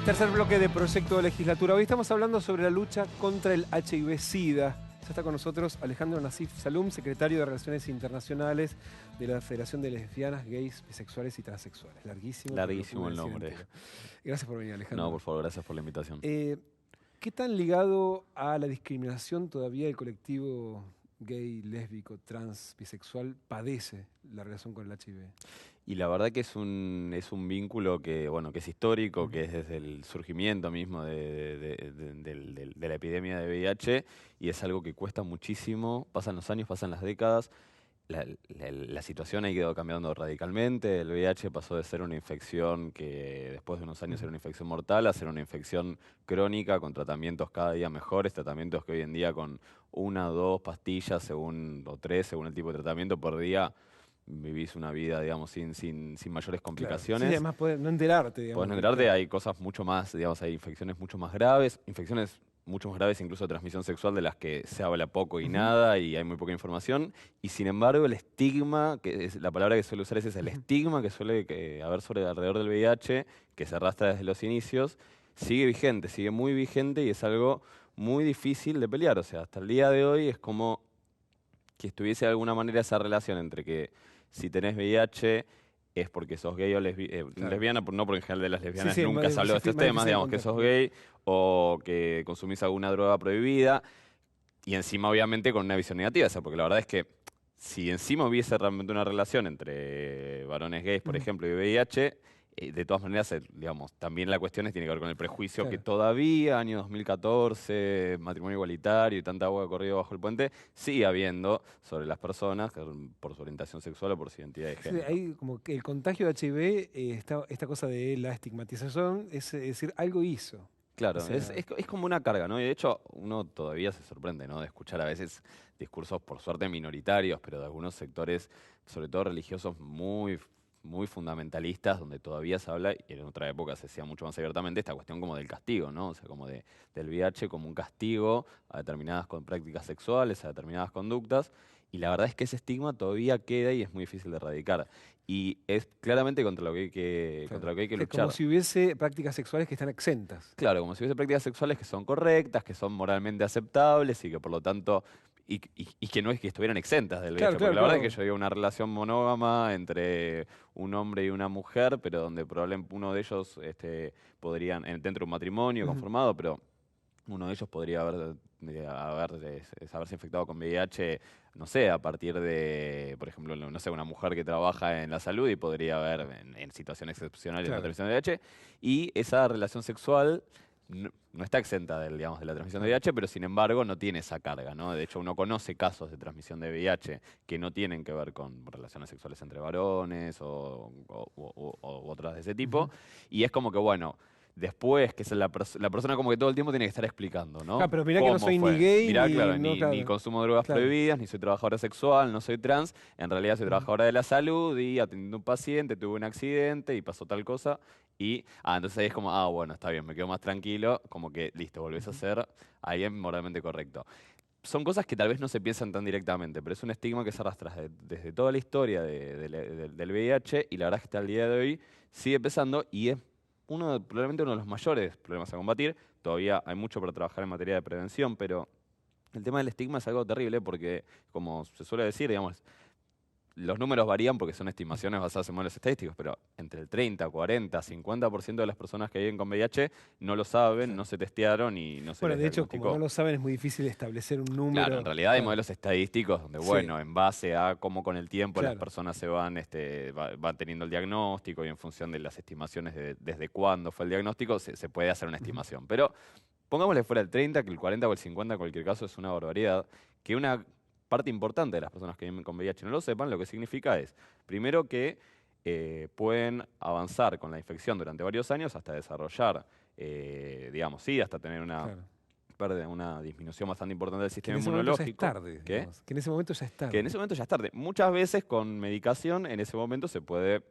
Tercer bloque de Proyecto de Legislatura. Hoy estamos hablando sobre la lucha contra el HIV-Sida. Ya está con nosotros Alejandro Nasif Salum, secretario de Relaciones Internacionales de la Federación de Lesbianas, Gays, Bisexuales y Transexuales. Larguísimo. Larguísimo el nombre. Gracias por venir, Alejandro. No, por favor, gracias por la invitación. ¿Qué tan ligado a la discriminación todavía el colectivo gay, lésbico, trans, bisexual padece la relación con el HIV? Y la verdad que es un vínculo que, bueno, que es histórico, que es desde el surgimiento mismo de la epidemia de VIH, y es algo que cuesta muchísimo, pasan los años, pasan las décadas, la situación ha ido cambiando radicalmente, el VIH pasó de ser una infección que después de unos años era una infección mortal a ser una infección crónica con tratamientos cada día mejores, tratamientos que hoy en día con 1 o 2 pastillas o 3 según el tipo de tratamiento por día, vivís una vida, digamos, sin mayores complicaciones. Claro. Sí, además podés no enterarte, digamos. Podés no enterarte, hay cosas mucho más, digamos, hay infecciones mucho más graves, incluso de transmisión sexual de las que se habla poco y nada y hay muy poca información. Y sin embargo, el estigma, que es la palabra que suele usar es el estigma que suele haber alrededor del VIH, que se arrastra desde los inicios, sigue vigente, sigue muy vigente y es algo muy difícil de pelear. O sea, hasta el día de hoy es como que estuviese de alguna manera esa relación entre que si tenés VIH es porque sos gay o lesbiana, no porque en general de las lesbianas nunca se habló de estos temas, digamos, que sos gay o que consumís alguna droga prohibida, y encima obviamente con una visión negativa, o sea, porque la verdad es que si encima hubiese realmente una relación entre varones gays, por ejemplo, y VIH, de todas maneras, digamos, también la cuestión tiene que ver con el prejuicio que todavía, año 2014, matrimonio igualitario y tanta agua corrido bajo el puente, sigue habiendo sobre las personas por su orientación sexual o por su identidad de género. Sí, hay como que el contagio de HIV, esta cosa de la estigmatización, es decir, algo hizo. Claro, O sea, es como una carga, ¿no? Y de hecho, uno todavía se sorprende, ¿no? De escuchar a veces discursos, por suerte, minoritarios, pero de algunos sectores, sobre todo religiosos, muy fundamentalistas, donde todavía se habla, y en otra época se hacía mucho más abiertamente, esta cuestión como del castigo, ¿no? O sea, como del VIH como un castigo a determinadas prácticas sexuales, a determinadas conductas, y la verdad es que ese estigma todavía queda y es muy difícil de erradicar. Y es claramente contra lo que hay que, contra lo que hay que luchar. Como si hubiese prácticas sexuales que están exentas. Claro, como si hubiese prácticas sexuales que son correctas, que son moralmente aceptables y que por lo tanto, y que no es que estuvieran exentas del VIH. Porque la verdad es que yo digo una relación monógama entre un hombre y una mujer, pero donde probablemente uno de ellos podrían, dentro de un matrimonio conformado, pero uno de ellos podría haberse infectado con VIH, no sé, a partir de, por ejemplo, no sé, una mujer que trabaja en la salud y podría haber en situaciones excepcionales la transmisión de VIH, y esa relación sexual no está exenta de la transmisión de VIH, pero sin embargo no tiene esa carga, ¿no? De hecho, uno conoce casos de transmisión de VIH que no tienen que ver con relaciones sexuales entre varones o otras de ese tipo, y es como que, bueno, después, que es la persona como que todo el tiempo tiene que estar explicando, ¿no? Claro, pero mirá que no soy ni gay, mirá, ni, claro, no, ni consumo de drogas prohibidas, ni soy trabajadora sexual, no soy trans, en realidad soy trabajadora de la salud y atendiendo a un paciente, tuve un accidente y pasó tal cosa. Y, entonces ahí es como, bueno, está bien, me quedo más tranquilo, como que, listo, volvés a ser ahí moralmente correcto. Son cosas que tal vez no se piensan tan directamente, pero es un estigma que se arrastra desde toda la historia del VIH, y la verdad es que hasta el día de hoy sigue pesando y es probablemente uno de los mayores problemas a combatir. Todavía hay mucho para trabajar en materia de prevención, pero el tema del estigma es algo terrible porque, como se suele decir, digamos, los números varían porque son estimaciones basadas en modelos estadísticos, pero entre el 30, 40, 50% de las personas que viven con VIH no lo saben, no se testearon y no se les de hecho, diagnosticó. como no lo saben, es muy difícil establecer un número. Claro, en realidad hay modelos estadísticos donde, bueno, en base a cómo con el tiempo las personas se van teniendo el diagnóstico y en función de las estimaciones de desde cuándo fue el diagnóstico, se puede hacer una estimación. Pero pongámosle fuera el 30, que el 40 o el 50 en cualquier caso es una barbaridad, que una parte importante de las personas que viven con VIH no lo sepan, lo que significa es, primero, que pueden avanzar con la infección durante varios años hasta desarrollar, digamos, hasta tener una disminución bastante importante del sistema inmunológico. Que en ese momento ya es tarde. Que en ese momento ya es tarde. Muchas veces con medicación en ese momento se puede,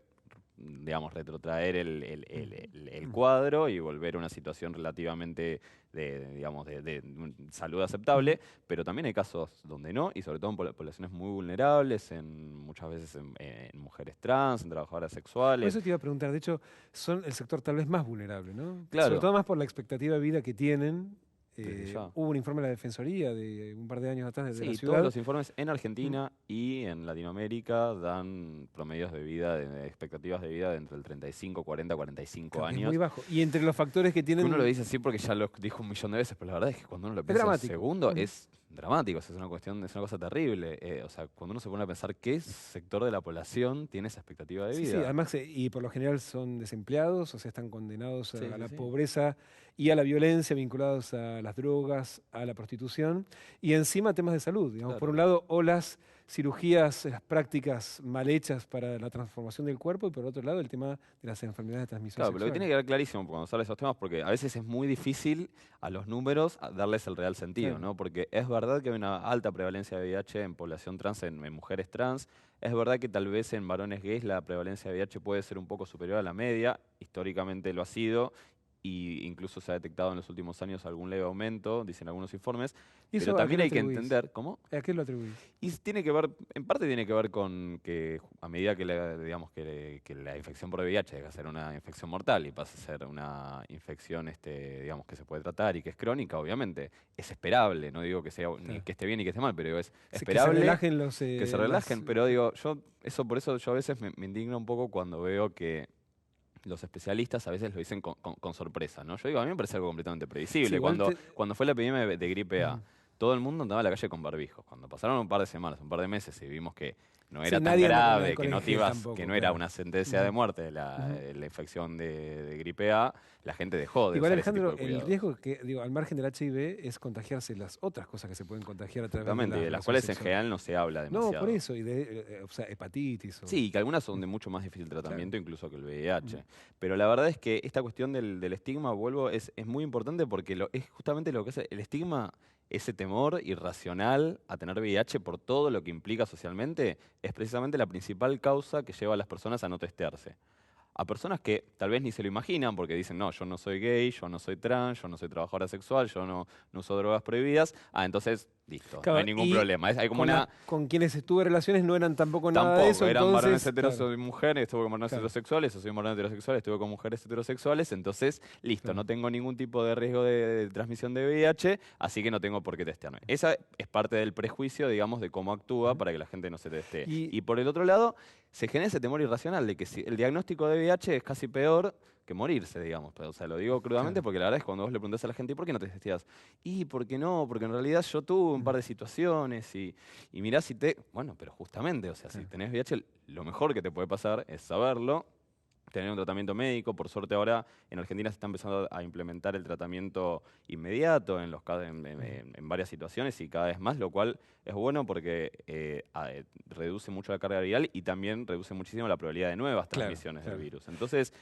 digamos, retrotraer el cuadro y volver a una situación relativamente de salud aceptable, pero también hay casos donde no, y sobre todo en poblaciones muy vulnerables, muchas veces en mujeres trans, en trabajadoras sexuales. Por eso te iba a preguntar, de hecho, son el sector tal vez más vulnerable, ¿no? Claro. Sobre todo más por la expectativa de vida que tienen. Hubo un informe de la Defensoría de un par de años atrás de la ciudad. Todos los informes en Argentina y en Latinoamérica dan promedios de vida, de expectativas de vida de entre el 35, 40, 45 años. Es muy bajo. Y entre los factores que tienen... Uno lo dice así porque ya lo dijo 1.000.000 de veces, pero la verdad es que cuando uno lo piensa un segundo es dramático, es una cosa terrible. O sea, cuando uno se pone a pensar qué sector de la población tiene esa expectativa de vida. Sí, además, y por lo general son desempleados, o sea, están condenados a la pobreza y a la violencia, vinculados a las drogas, a la prostitución, y encima temas de salud. Digamos, por un lado, o las cirugías, las prácticas mal hechas para la transformación del cuerpo, y por otro lado, el tema de las enfermedades de transmisión sexual. Pero lo que tiene que quedar clarísimo cuando sale esos temas, porque a veces es muy difícil a los números darles el real sentido, ¿no? Porque es verdad que hay una alta prevalencia de VIH en población trans, en mujeres trans. Es verdad que tal vez en varones gays la prevalencia de VIH puede ser un poco superior a la media, históricamente lo ha sido, y incluso se ha detectado en los últimos años algún leve aumento, dicen algunos informes, ¿Y eso pero a qué también lo hay que atribuís? entender, ¿cómo? ¿A qué lo atribuís? Y tiene que ver, en parte tiene que ver con que a medida que, digamos, que la infección por VIH deja de ser una infección mortal y pasa a ser una infección digamos, que se puede tratar y que es crónica, obviamente, es esperable, no digo que sea ni que esté bien ni que esté mal, pero es esperable. Que se relajen los... que se relajen, pero digo, por eso yo a veces me indigno un poco cuando veo que los especialistas a veces lo dicen con sorpresa, ¿no? Yo digo, a mí me parece algo completamente previsible. Sí, igual Cuando fue la epidemia de gripe A, todo el mundo andaba a la calle con barbijos. Cuando pasaron un par de semanas, un par de meses y vimos que no era tan nadie anda con grave, alcohol que en no te gel ibas, tampoco, que no era claro. una sentencia de muerte de la infección de gripe A, la gente dejó de Igual, usar ese tipo Alejandro, de el cuidados. riesgo que, digo, al margen del HIV es contagiarse las otras cosas que se pueden contagiar a través Exactamente, de de las relaciones cuales en sexuales. general no se habla demasiado. No, por eso, y de, o sea, hepatitis. Sí, que algunas son de mucho más difícil tratamiento incluso que el VIH. Pero la verdad es que esta cuestión del estigma, vuelvo, es muy importante porque es justamente lo que es el estigma, ese temor irracional a tener VIH por todo lo que implica socialmente, es precisamente la principal causa que lleva a las personas a no testearse. A personas que tal vez ni se lo imaginan porque dicen, no, yo no soy gay, yo no soy trans, yo no soy trabajadora sexual, yo no uso drogas prohibidas. Entonces, listo, Claro, no hay ningún y problema. Hay como con quienes tuve relaciones no eran tampoco nada Tampoco, de eso. eran entonces, varones claro. heterosexuales, mujeres, estuve con varones heterosexuales, yo soy un varón heterosexual, estuve con mujeres heterosexuales, entonces, listo, no tengo ningún tipo de riesgo de transmisión de VIH, así que no tengo por qué testearme. Esa es parte del prejuicio, digamos, de cómo actúa para que la gente no se testee. Y por el otro lado, se genera ese temor irracional de que si el diagnóstico de VIH es casi peor que morirse, digamos. O sea, lo digo crudamente porque la verdad es que cuando vos le preguntás a la gente, ¿y por qué no te testeás? Y, ¿por qué no? Porque en realidad yo tuve un par de situaciones y mirá si Bueno, pero justamente, o sea, si tenés VIH, lo mejor que te puede pasar es saberlo, tener un tratamiento médico. Por suerte ahora en Argentina se está empezando a implementar el tratamiento inmediato en varias situaciones y cada vez más, lo cual es bueno porque reduce mucho la carga viral y también reduce muchísimo la probabilidad de nuevas transmisiones del virus. Entonces,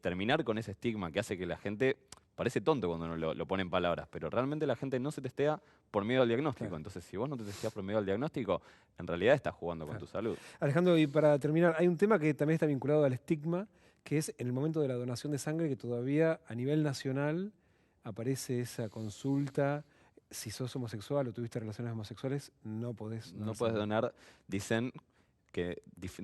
terminar con ese estigma que hace que la gente... Parece tonto cuando uno lo pone en palabras, pero realmente la gente no se testea por miedo al diagnóstico. Entonces, si vos no te testeás por miedo al diagnóstico, en realidad estás jugando con tu salud. Alejandro, y para terminar, hay un tema que también está vinculado al estigma, que es en el momento de la donación de sangre, que todavía a nivel nacional aparece esa consulta. Si sos homosexual o tuviste relaciones homosexuales, no podés donar. No podés donar, dicen que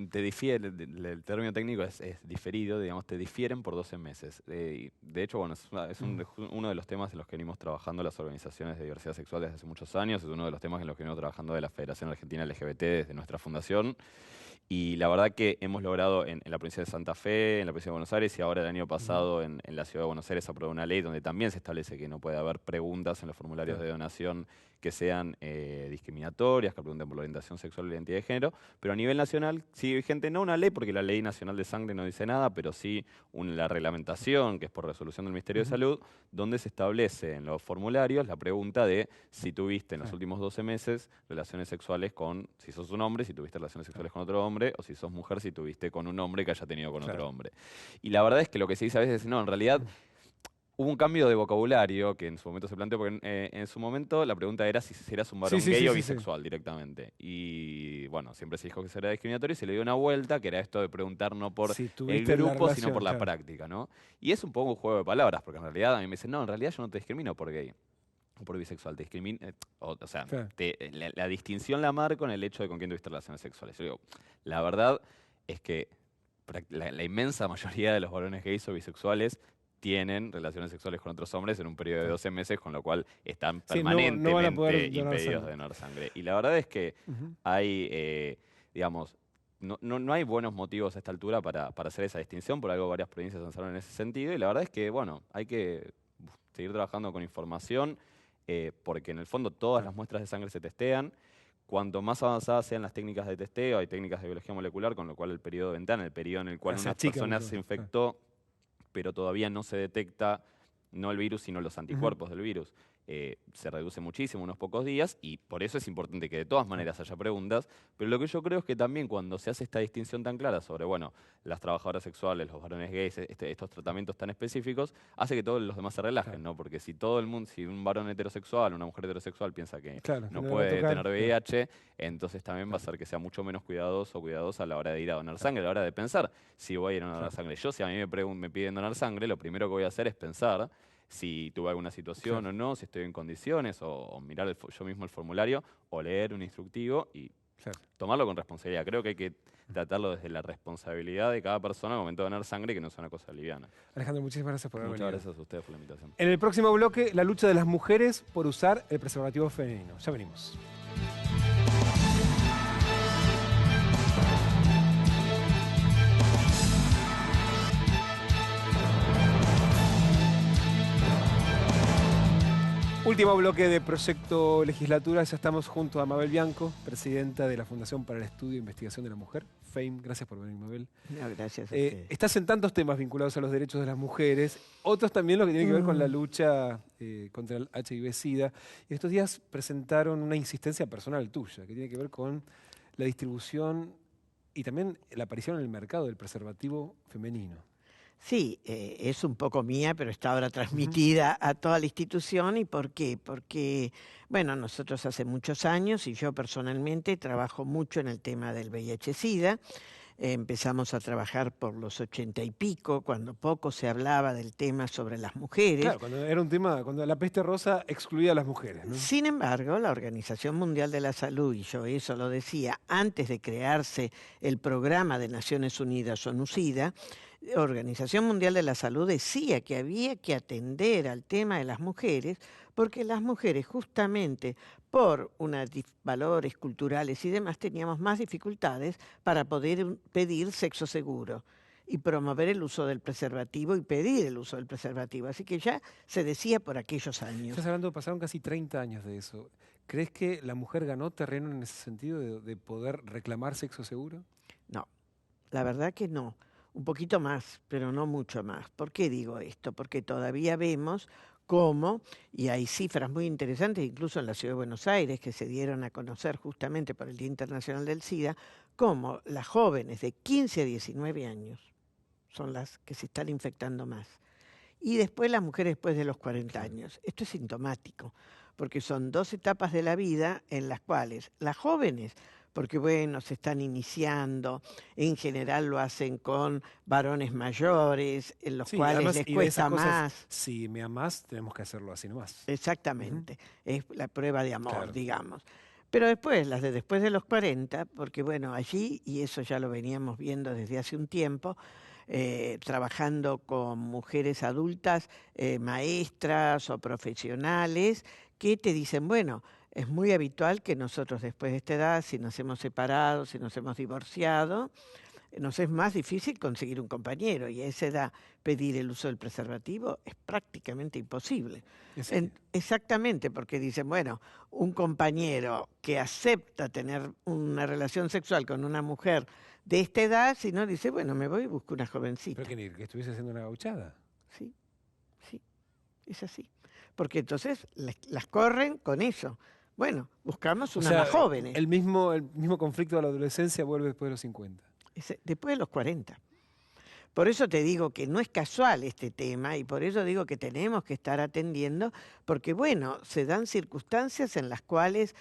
te difiere, el término técnico es diferido, digamos, te difieren por 12 meses. De hecho, bueno, es uno de los temas en los que venimos trabajando las organizaciones de diversidad sexual desde hace muchos años, es uno de los temas en los que venimos trabajando de la Federación Argentina LGBT desde nuestra fundación. Y la verdad que hemos logrado en la provincia de Santa Fe, en la provincia de Buenos Aires y ahora el año pasado en la ciudad de Buenos Aires se aprobó una ley donde también se establece que no puede haber preguntas en los formularios de donación que sean discriminatorias, que pregunten por la orientación sexual o la identidad de género, pero a nivel nacional sigue vigente, no una ley, porque la Ley Nacional de Sangre no dice nada, pero sí la reglamentación, que es por resolución del Ministerio de Salud, donde se establece en los formularios la pregunta de si tuviste en los últimos 12 meses relaciones sexuales si sos un hombre, si tuviste relaciones sexuales con otro hombre, o si sos mujer, si tuviste con un hombre que haya tenido con otro hombre. Y la verdad es que lo que se dice a veces es, no, en realidad... Hubo un cambio de vocabulario que en su momento se planteó, porque en su momento la pregunta era si eras un varón gay o bisexual directamente. Y bueno, siempre se dijo que eso era discriminatorio y se le dio una vuelta, que era esto de preguntar no por el grupo, sino por la práctica, ¿no? Y es un poco un juego de palabras, porque en realidad a mí me dicen, no, en realidad yo no te discrimino por gay o por bisexual, te discrimino, o sea, la distinción la marco en el hecho de con quién tuviste relaciones sexuales. Yo digo, la verdad es que la inmensa mayoría de los varones gays o bisexuales tienen relaciones sexuales con otros hombres en un periodo de 12 meses, con lo cual están permanentemente no van a poder impedidos de donar sangre. Y la verdad es que hay, digamos, no hay buenos motivos a esta altura para hacer esa distinción, por algo varias provincias avanzaron en ese sentido, y la verdad es que, bueno, hay que seguir trabajando con información, porque en el fondo todas las muestras de sangre se testean. Cuanto más avanzadas sean las técnicas de testeo, hay técnicas de biología molecular, con lo cual el periodo de ventana, el periodo en el cual una persona se infectó, pero todavía no se detecta no el virus, sino los anticuerpos del virus. se reduce muchísimo, unos pocos días, y por eso es importante que de todas maneras haya preguntas, pero lo que yo creo es que también cuando se hace esta distinción tan clara sobre, bueno, las trabajadoras sexuales, los varones gays, estos tratamientos tan específicos, hace que todos los demás se relajen, ¿no? Porque si todo el mundo, si un varón heterosexual, una mujer heterosexual piensa que no puede tener VIH, entonces también va a hacer que sea mucho menos cuidadoso o cuidadosa a la hora de ir a donar sangre, a la hora de pensar si voy a ir a donar sangre. Yo, si a mí me piden donar sangre, lo primero que voy a hacer es pensar si tuve alguna situación o no, si estoy en condiciones, o mirar yo mismo el formulario, o leer un instructivo y tomarlo con responsabilidad. Creo que hay que tratarlo desde la responsabilidad de cada persona al momento de donar sangre, que no es una cosa liviana. Alejandro, muchísimas gracias por haber venido. Muchas gracias a ustedes por la invitación. En el próximo bloque, la lucha de las mujeres por usar el preservativo femenino. Ya venimos. Último bloque de Proyecto Legislatura. Ya estamos junto a Mabel Bianco, presidenta de la Fundación para el Estudio e Investigación de la Mujer, FAME. Gracias por venir, Mabel. No, gracias a ustedes. Estás en tantos temas vinculados a los derechos de las mujeres, otros también lo que tiene que ver con la lucha contra el HIV-Sida. Y estos días presentaron una insistencia personal tuya, que tiene que ver con la distribución y también la aparición en el mercado del preservativo femenino. Sí, es un poco mía, pero está ahora transmitida a toda la institución. ¿Y por qué? Porque, bueno, nosotros hace muchos años, y yo personalmente trabajo mucho en el tema del VIH-Sida. Empezamos a trabajar por los 80 y pico, cuando poco se hablaba del tema sobre las mujeres. Claro, cuando era un tema, cuando la peste rosa excluía a las mujeres, ¿no? Sin embargo, la Organización Mundial de la Salud, y yo eso lo decía antes de crearse el programa de Naciones Unidas, ONU-SIDA, la Organización Mundial de la Salud decía que había que atender al tema de las mujeres, porque las mujeres justamente por unos valores culturales y demás teníamos más dificultades para poder pedir sexo seguro y promover el uso del preservativo y pedir el uso del preservativo. Así que ya se decía por aquellos años. Estás hablando, pasaron casi 30 años de eso. ¿Crees que la mujer ganó terreno en ese sentido de poder reclamar sexo seguro? No, la verdad que no. Un poquito más, pero no mucho más. ¿Por qué digo esto? Porque todavía vemos cómo, y hay cifras muy interesantes, incluso en la Ciudad de Buenos Aires, que se dieron a conocer justamente por el Día Internacional del SIDA, cómo las jóvenes de 15 a 19 años son las que se están infectando más. Y después las mujeres después de los 40 años. Esto es sintomático, porque son dos etapas de la vida en las cuales las jóvenes, porque bueno, se están iniciando, en general lo hacen con varones mayores, en los cuales además, les cuesta más. Si me amás, tenemos que hacerlo así nomás. Exactamente, es la prueba de amor, digamos. Pero después, las de después de los 40, porque bueno, allí, y eso ya lo veníamos viendo desde hace un tiempo, trabajando con mujeres adultas, maestras o profesionales, que te dicen, bueno, es muy habitual que nosotros después de esta edad, si nos hemos separado, si nos hemos divorciado, nos es más difícil conseguir un compañero, y a esa edad pedir el uso del preservativo es prácticamente imposible. Exactamente, porque dicen, bueno, un compañero que acepta tener una relación sexual con una mujer de esta edad, si no dice, bueno, me voy y busco una jovencita. ¿Pero que estuviese haciendo una gauchada? Sí, es así. Porque entonces las corren con eso. Bueno, buscamos una más jóvenes. El mismo conflicto de la adolescencia vuelve después de los 50. Después de los 40. Por eso te digo que no es casual este tema, y por eso digo que tenemos que estar atendiendo, porque bueno, se dan circunstancias en las cuales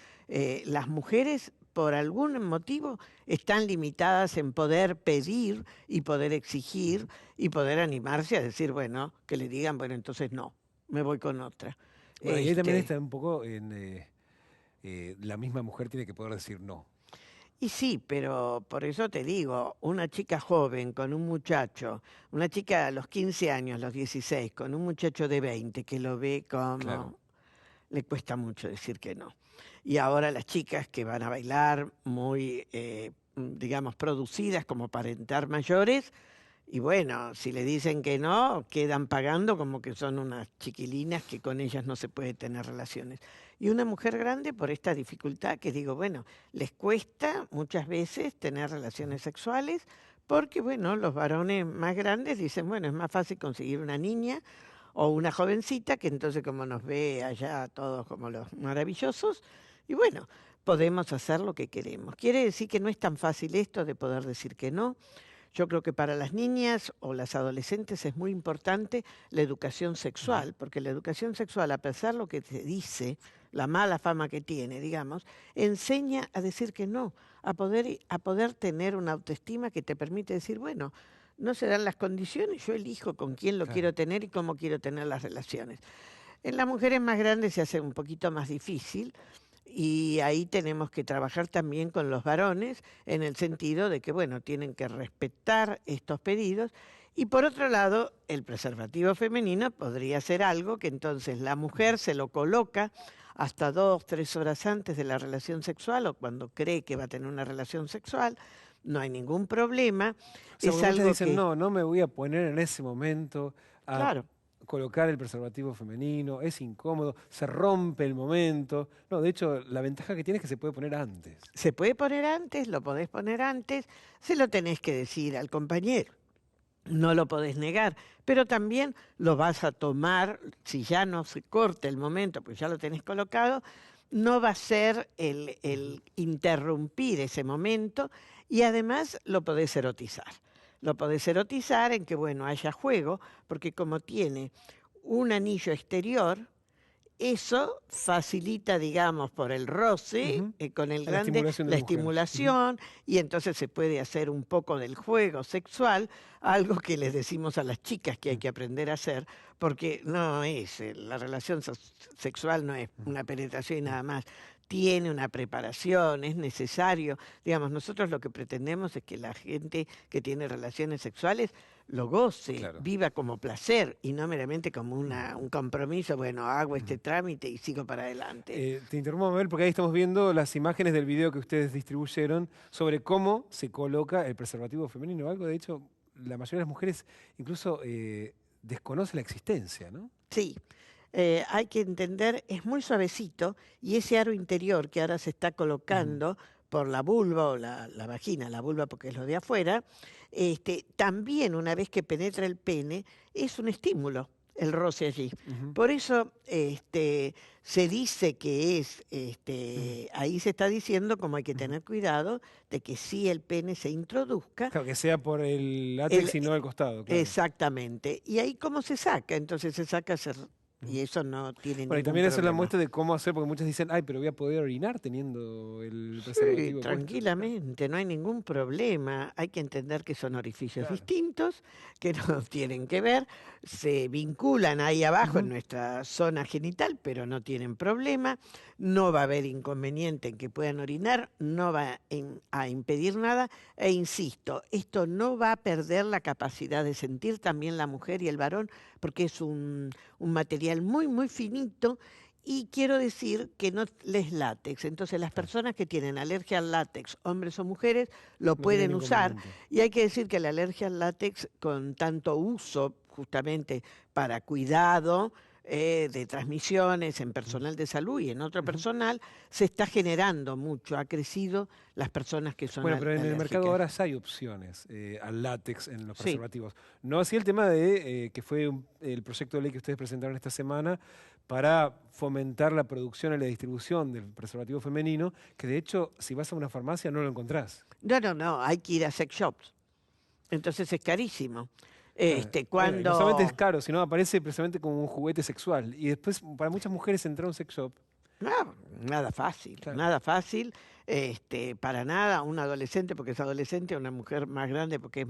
las mujeres por algún motivo están limitadas en poder pedir y poder exigir y poder animarse a decir, bueno, que le digan, bueno, entonces no, me voy con otra. Bueno, y ahí también está un poco en la misma mujer tiene que poder decir no. Y sí, pero por eso te digo, una chica joven con un muchacho, una chica a los 15 años, los 16, con un muchacho de 20 que lo ve como... Le cuesta mucho decir que no. Y ahora las chicas que van a bailar muy, digamos, producidas como para entrar mayores, y bueno, si le dicen que no, quedan pagando como que son unas chiquilinas que con ellas no se puede tener relaciones. Y una mujer grande, por esta dificultad que digo, bueno, les cuesta muchas veces tener relaciones sexuales porque, bueno, los varones más grandes dicen, bueno, es más fácil conseguir una niña O una jovencita que entonces como nos ve allá todos como los maravillosos, y bueno, podemos hacer lo que queremos. Quiere decir que no es tan fácil esto de poder decir que no. Yo creo que para las niñas o las adolescentes es muy importante la educación sexual, porque la educación sexual, a pesar de lo que te dice, la mala fama que tiene, digamos, enseña a decir que no, a poder tener una autoestima que te permite decir, bueno, no se dan las condiciones, yo elijo con quién lo quiero tener y cómo quiero tener las relaciones. En las mujeres más grandes se hace un poquito más difícil, y ahí tenemos que trabajar también con los varones en el sentido de que, bueno, tienen que respetar estos pedidos. Y por otro lado, el preservativo femenino podría ser algo que entonces la mujer se lo coloca hasta 2, 3 horas antes de la relación sexual o cuando cree que va a tener una relación sexual. No hay ningún problema. O sea, es muchas algo dicen, que... no me voy a poner en ese momento a Claro. colocar el preservativo femenino, es incómodo, se rompe el momento. No, de hecho, la ventaja que tiene es que se puede poner antes. Se puede poner antes, lo podés poner antes, se lo tenés que decir al compañero. No lo podés negar, pero también lo vas a tomar, si ya no se corta el momento, pues ya lo tenés colocado, no va a ser el interrumpir ese momento y además lo podés erotizar. Lo podés erotizar en que, bueno, haya juego, porque como tiene un anillo exterior, eso facilita, digamos, por el roce con el grande, la estimulación, y entonces se puede hacer un poco del juego sexual, algo que les decimos a las chicas que hay que aprender a hacer, porque no es, la relación sexual no es una penetración y nada más. Tiene una preparación, es necesario. Digamos, nosotros lo que pretendemos es que la gente que tiene relaciones sexuales lo goce, viva como placer y no meramente como un compromiso, bueno, hago este trámite y sigo para adelante. Te interrumpo, Mabel, porque ahí estamos viendo las imágenes del video que ustedes distribuyeron sobre cómo se coloca el preservativo femenino. Algo, de hecho, la mayoría de las mujeres incluso desconoce la existencia, ¿no? Sí. Hay que entender, es muy suavecito y ese aro interior que ahora se está colocando por la vulva o la vagina, la vulva porque es lo de afuera, también una vez que penetra el pene es un estímulo el roce allí. Por eso se dice que es, ahí se está diciendo como hay que tener cuidado de que si el pene se introduzca. Claro, que sea por el látex y no al costado. Claro. Exactamente. Y ahí cómo se saca, entonces se saca... Y eso no tiene ningún y también eso es la problema. muestra de cómo hacer, porque muchos dicen, ay, pero voy a poder orinar teniendo el preservativo. Sí, tranquilamente, no hay ningún problema. Hay que entender que son orificios distintos, que no tienen que ver, se vinculan ahí abajo en nuestra zona genital, pero no tienen problema. No va a haber inconveniente en que puedan orinar, no va a impedir nada. E insisto, esto no va a perder la capacidad de sentir también la mujer y el varón, porque es un material muy, muy finito. Y quiero decir que no es látex, entonces las personas que tienen alergia al látex, hombres o mujeres, lo pueden usar. Y hay que decir que la alergia al látex, con tanto uso justamente para cuidado de transmisiones en personal de salud y en otro personal, se está generando mucho, ha crecido las personas que son alérgicas. Bueno, pero en el mercado ahora ya hay opciones al látex en los preservativos. No así el tema de que fue el proyecto de ley que ustedes presentaron esta semana para fomentar la producción y la distribución del preservativo femenino, que de hecho, si vas a una farmacia no lo encontrás. No, hay que ir a sex shops. Entonces es carísimo. Bueno, no solamente es caro, sino aparece precisamente como un juguete sexual. Y después, para muchas mujeres, entrar a un sex shop. No, nada fácil, nada fácil. Para nada, un adolescente, porque es adolescente, una mujer más grande, porque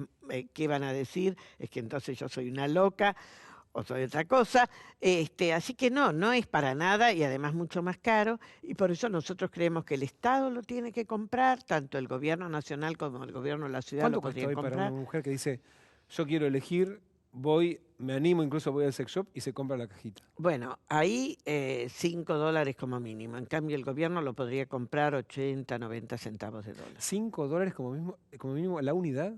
¿qué van a decir? Es que entonces yo soy una loca o soy otra cosa. Así que no es para nada y además mucho más caro. Y por eso nosotros creemos que el Estado lo tiene que comprar, tanto el gobierno nacional como el gobierno de la ciudad lo podrían comprar. Para una mujer que dice, yo quiero elegir, me animo, incluso voy al sex shop y se compra la cajita? Bueno, ahí $5 como mínimo. En cambio, el gobierno lo podría comprar 80, 90 centavos de dólar. ¿$5 como mínimo la unidad?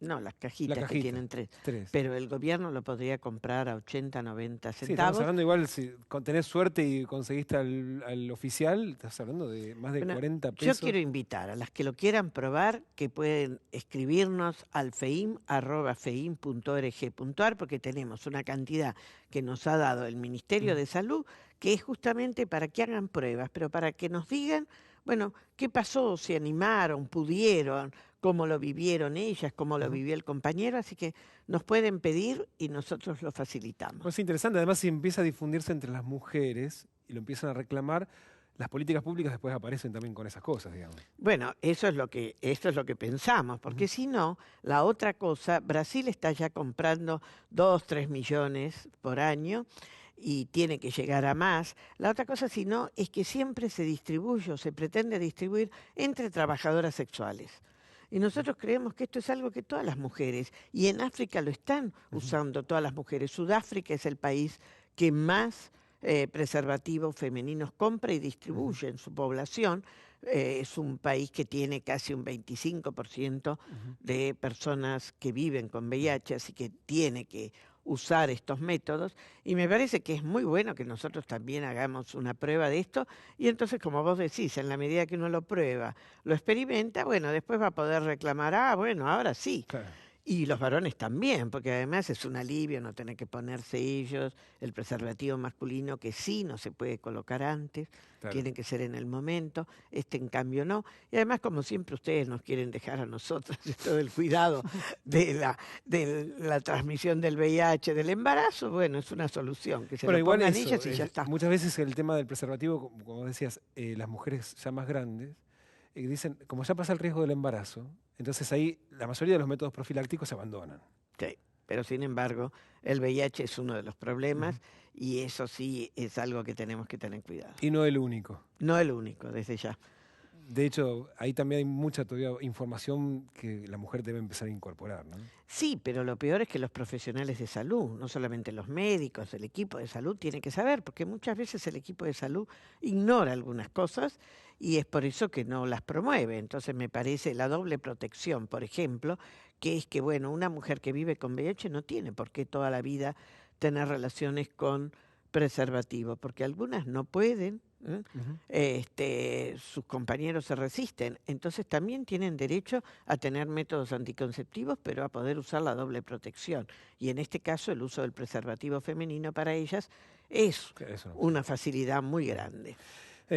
No, las cajitas La que cajita, tienen 3. 3. Pero el gobierno lo podría comprar a 80, 90 Sí, estamos centavos. hablando igual, si tenés suerte y conseguiste al oficial, estás hablando de más de Bueno, 40 pesos. Yo quiero invitar a las que lo quieran probar, que pueden escribirnos al feim@feim.org.ar, porque tenemos una cantidad que nos ha dado el Ministerio de Salud, que es justamente para que hagan pruebas, pero para que nos digan, bueno, qué pasó, se animaron, pudieron, cómo lo vivieron ellas, cómo lo vivió el compañero, así que nos pueden pedir y nosotros lo facilitamos. Es interesante, además si empieza a difundirse entre las mujeres y lo empiezan a reclamar, las políticas públicas después aparecen también con esas cosas, digamos. Bueno, esto es lo que pensamos, porque si no, la otra cosa, Brasil está ya comprando 2, 3 millones por año y tiene que llegar a más. La otra cosa, si no, es que siempre se distribuye o se pretende distribuir entre trabajadoras sexuales. Y nosotros creemos que esto es algo que todas las mujeres, y en África lo están usando todas las mujeres. Sudáfrica es el país que más preservativos femeninos compra y distribuye en su población. Es un país que tiene casi un 25% de personas que viven con VIH, así que tiene que usar estos métodos, y me parece que es muy bueno que nosotros también hagamos una prueba de esto, y entonces, como vos decís, en la medida que uno lo prueba, lo experimenta, bueno, después va a poder reclamar, bueno, ahora sí. Claro. Y los varones también, porque además es un alivio no tener que ponerse ellos el preservativo masculino, que sí no se puede colocar antes, Claro. tiene que ser en el momento, en cambio no. Y además, como siempre, ustedes nos quieren dejar a nosotros todo el cuidado de la transmisión del VIH, del embarazo, bueno, es una solución, que se lo pongan ellas y ya está. Muchas veces el tema del preservativo, como decías, las mujeres ya más grandes, dicen, como ya pasa el riesgo del embarazo, entonces ahí la mayoría de los métodos profilácticos se abandonan. Sí, pero sin embargo, el VIH es uno de los problemas y eso sí es algo que tenemos que tener cuidado. Y no el único. No el único, desde ya. De hecho, ahí también hay mucha todavía información que la mujer debe empezar a incorporar, ¿no? Sí, pero lo peor es que los profesionales de salud, no solamente los médicos, el equipo de salud tiene que saber, porque muchas veces el equipo de salud ignora algunas cosas y es por eso que no las promueve. Entonces me parece la doble protección, por ejemplo, que es que, bueno, una mujer que vive con VIH no tiene por qué toda la vida tener relaciones con preservativo, porque algunas no pueden, sus compañeros se resisten, entonces también tienen derecho a tener métodos anticonceptivos, pero a poder usar la doble protección. Y en este caso el uso del preservativo femenino para ellas es una facilidad muy grande.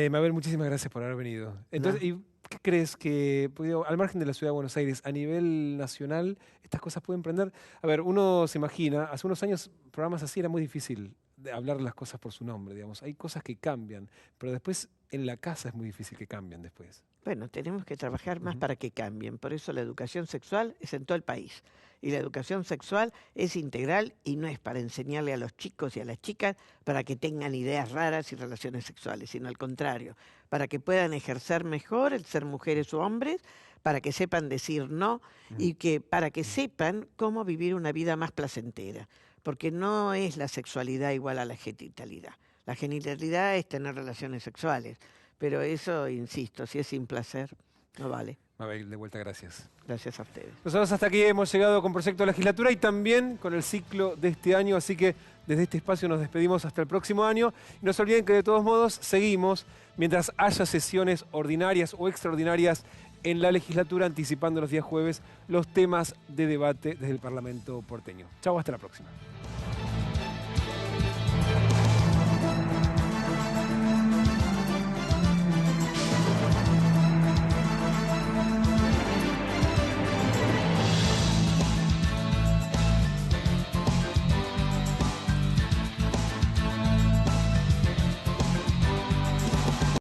Mabel, muchísimas gracias por haber venido. Entonces, ¿y qué crees que, al margen de la Ciudad de Buenos Aires, a nivel nacional, estas cosas pueden prender? A ver, uno se imagina, hace unos años programas así era muy difícil de hablar las cosas por su nombre, digamos. Hay cosas que cambian, pero después en la casa es muy difícil que cambien después. Bueno, tenemos que trabajar más para que cambien. Por eso la educación sexual es en todo el país. Y la educación sexual es integral y no es para enseñarle a los chicos y a las chicas para que tengan ideas raras y relaciones sexuales, sino al contrario, para que puedan ejercer mejor el ser mujeres o hombres, para que sepan decir no y para que sepan cómo vivir una vida más placentera. Porque no es la sexualidad igual a la genitalidad. La genitalidad es tener relaciones sexuales, pero eso, insisto, si es sin placer, no vale. Mabel, de vuelta, gracias. Gracias a ustedes. Nosotros hasta aquí hemos llegado con Proyecto Legislatura y también con el ciclo de este año, así que desde este espacio nos despedimos hasta el próximo año. Y no se olviden que de todos modos seguimos mientras haya sesiones ordinarias o extraordinarias en la legislatura, anticipando los días jueves los temas de debate desde el Parlamento porteño. Chau, hasta la próxima.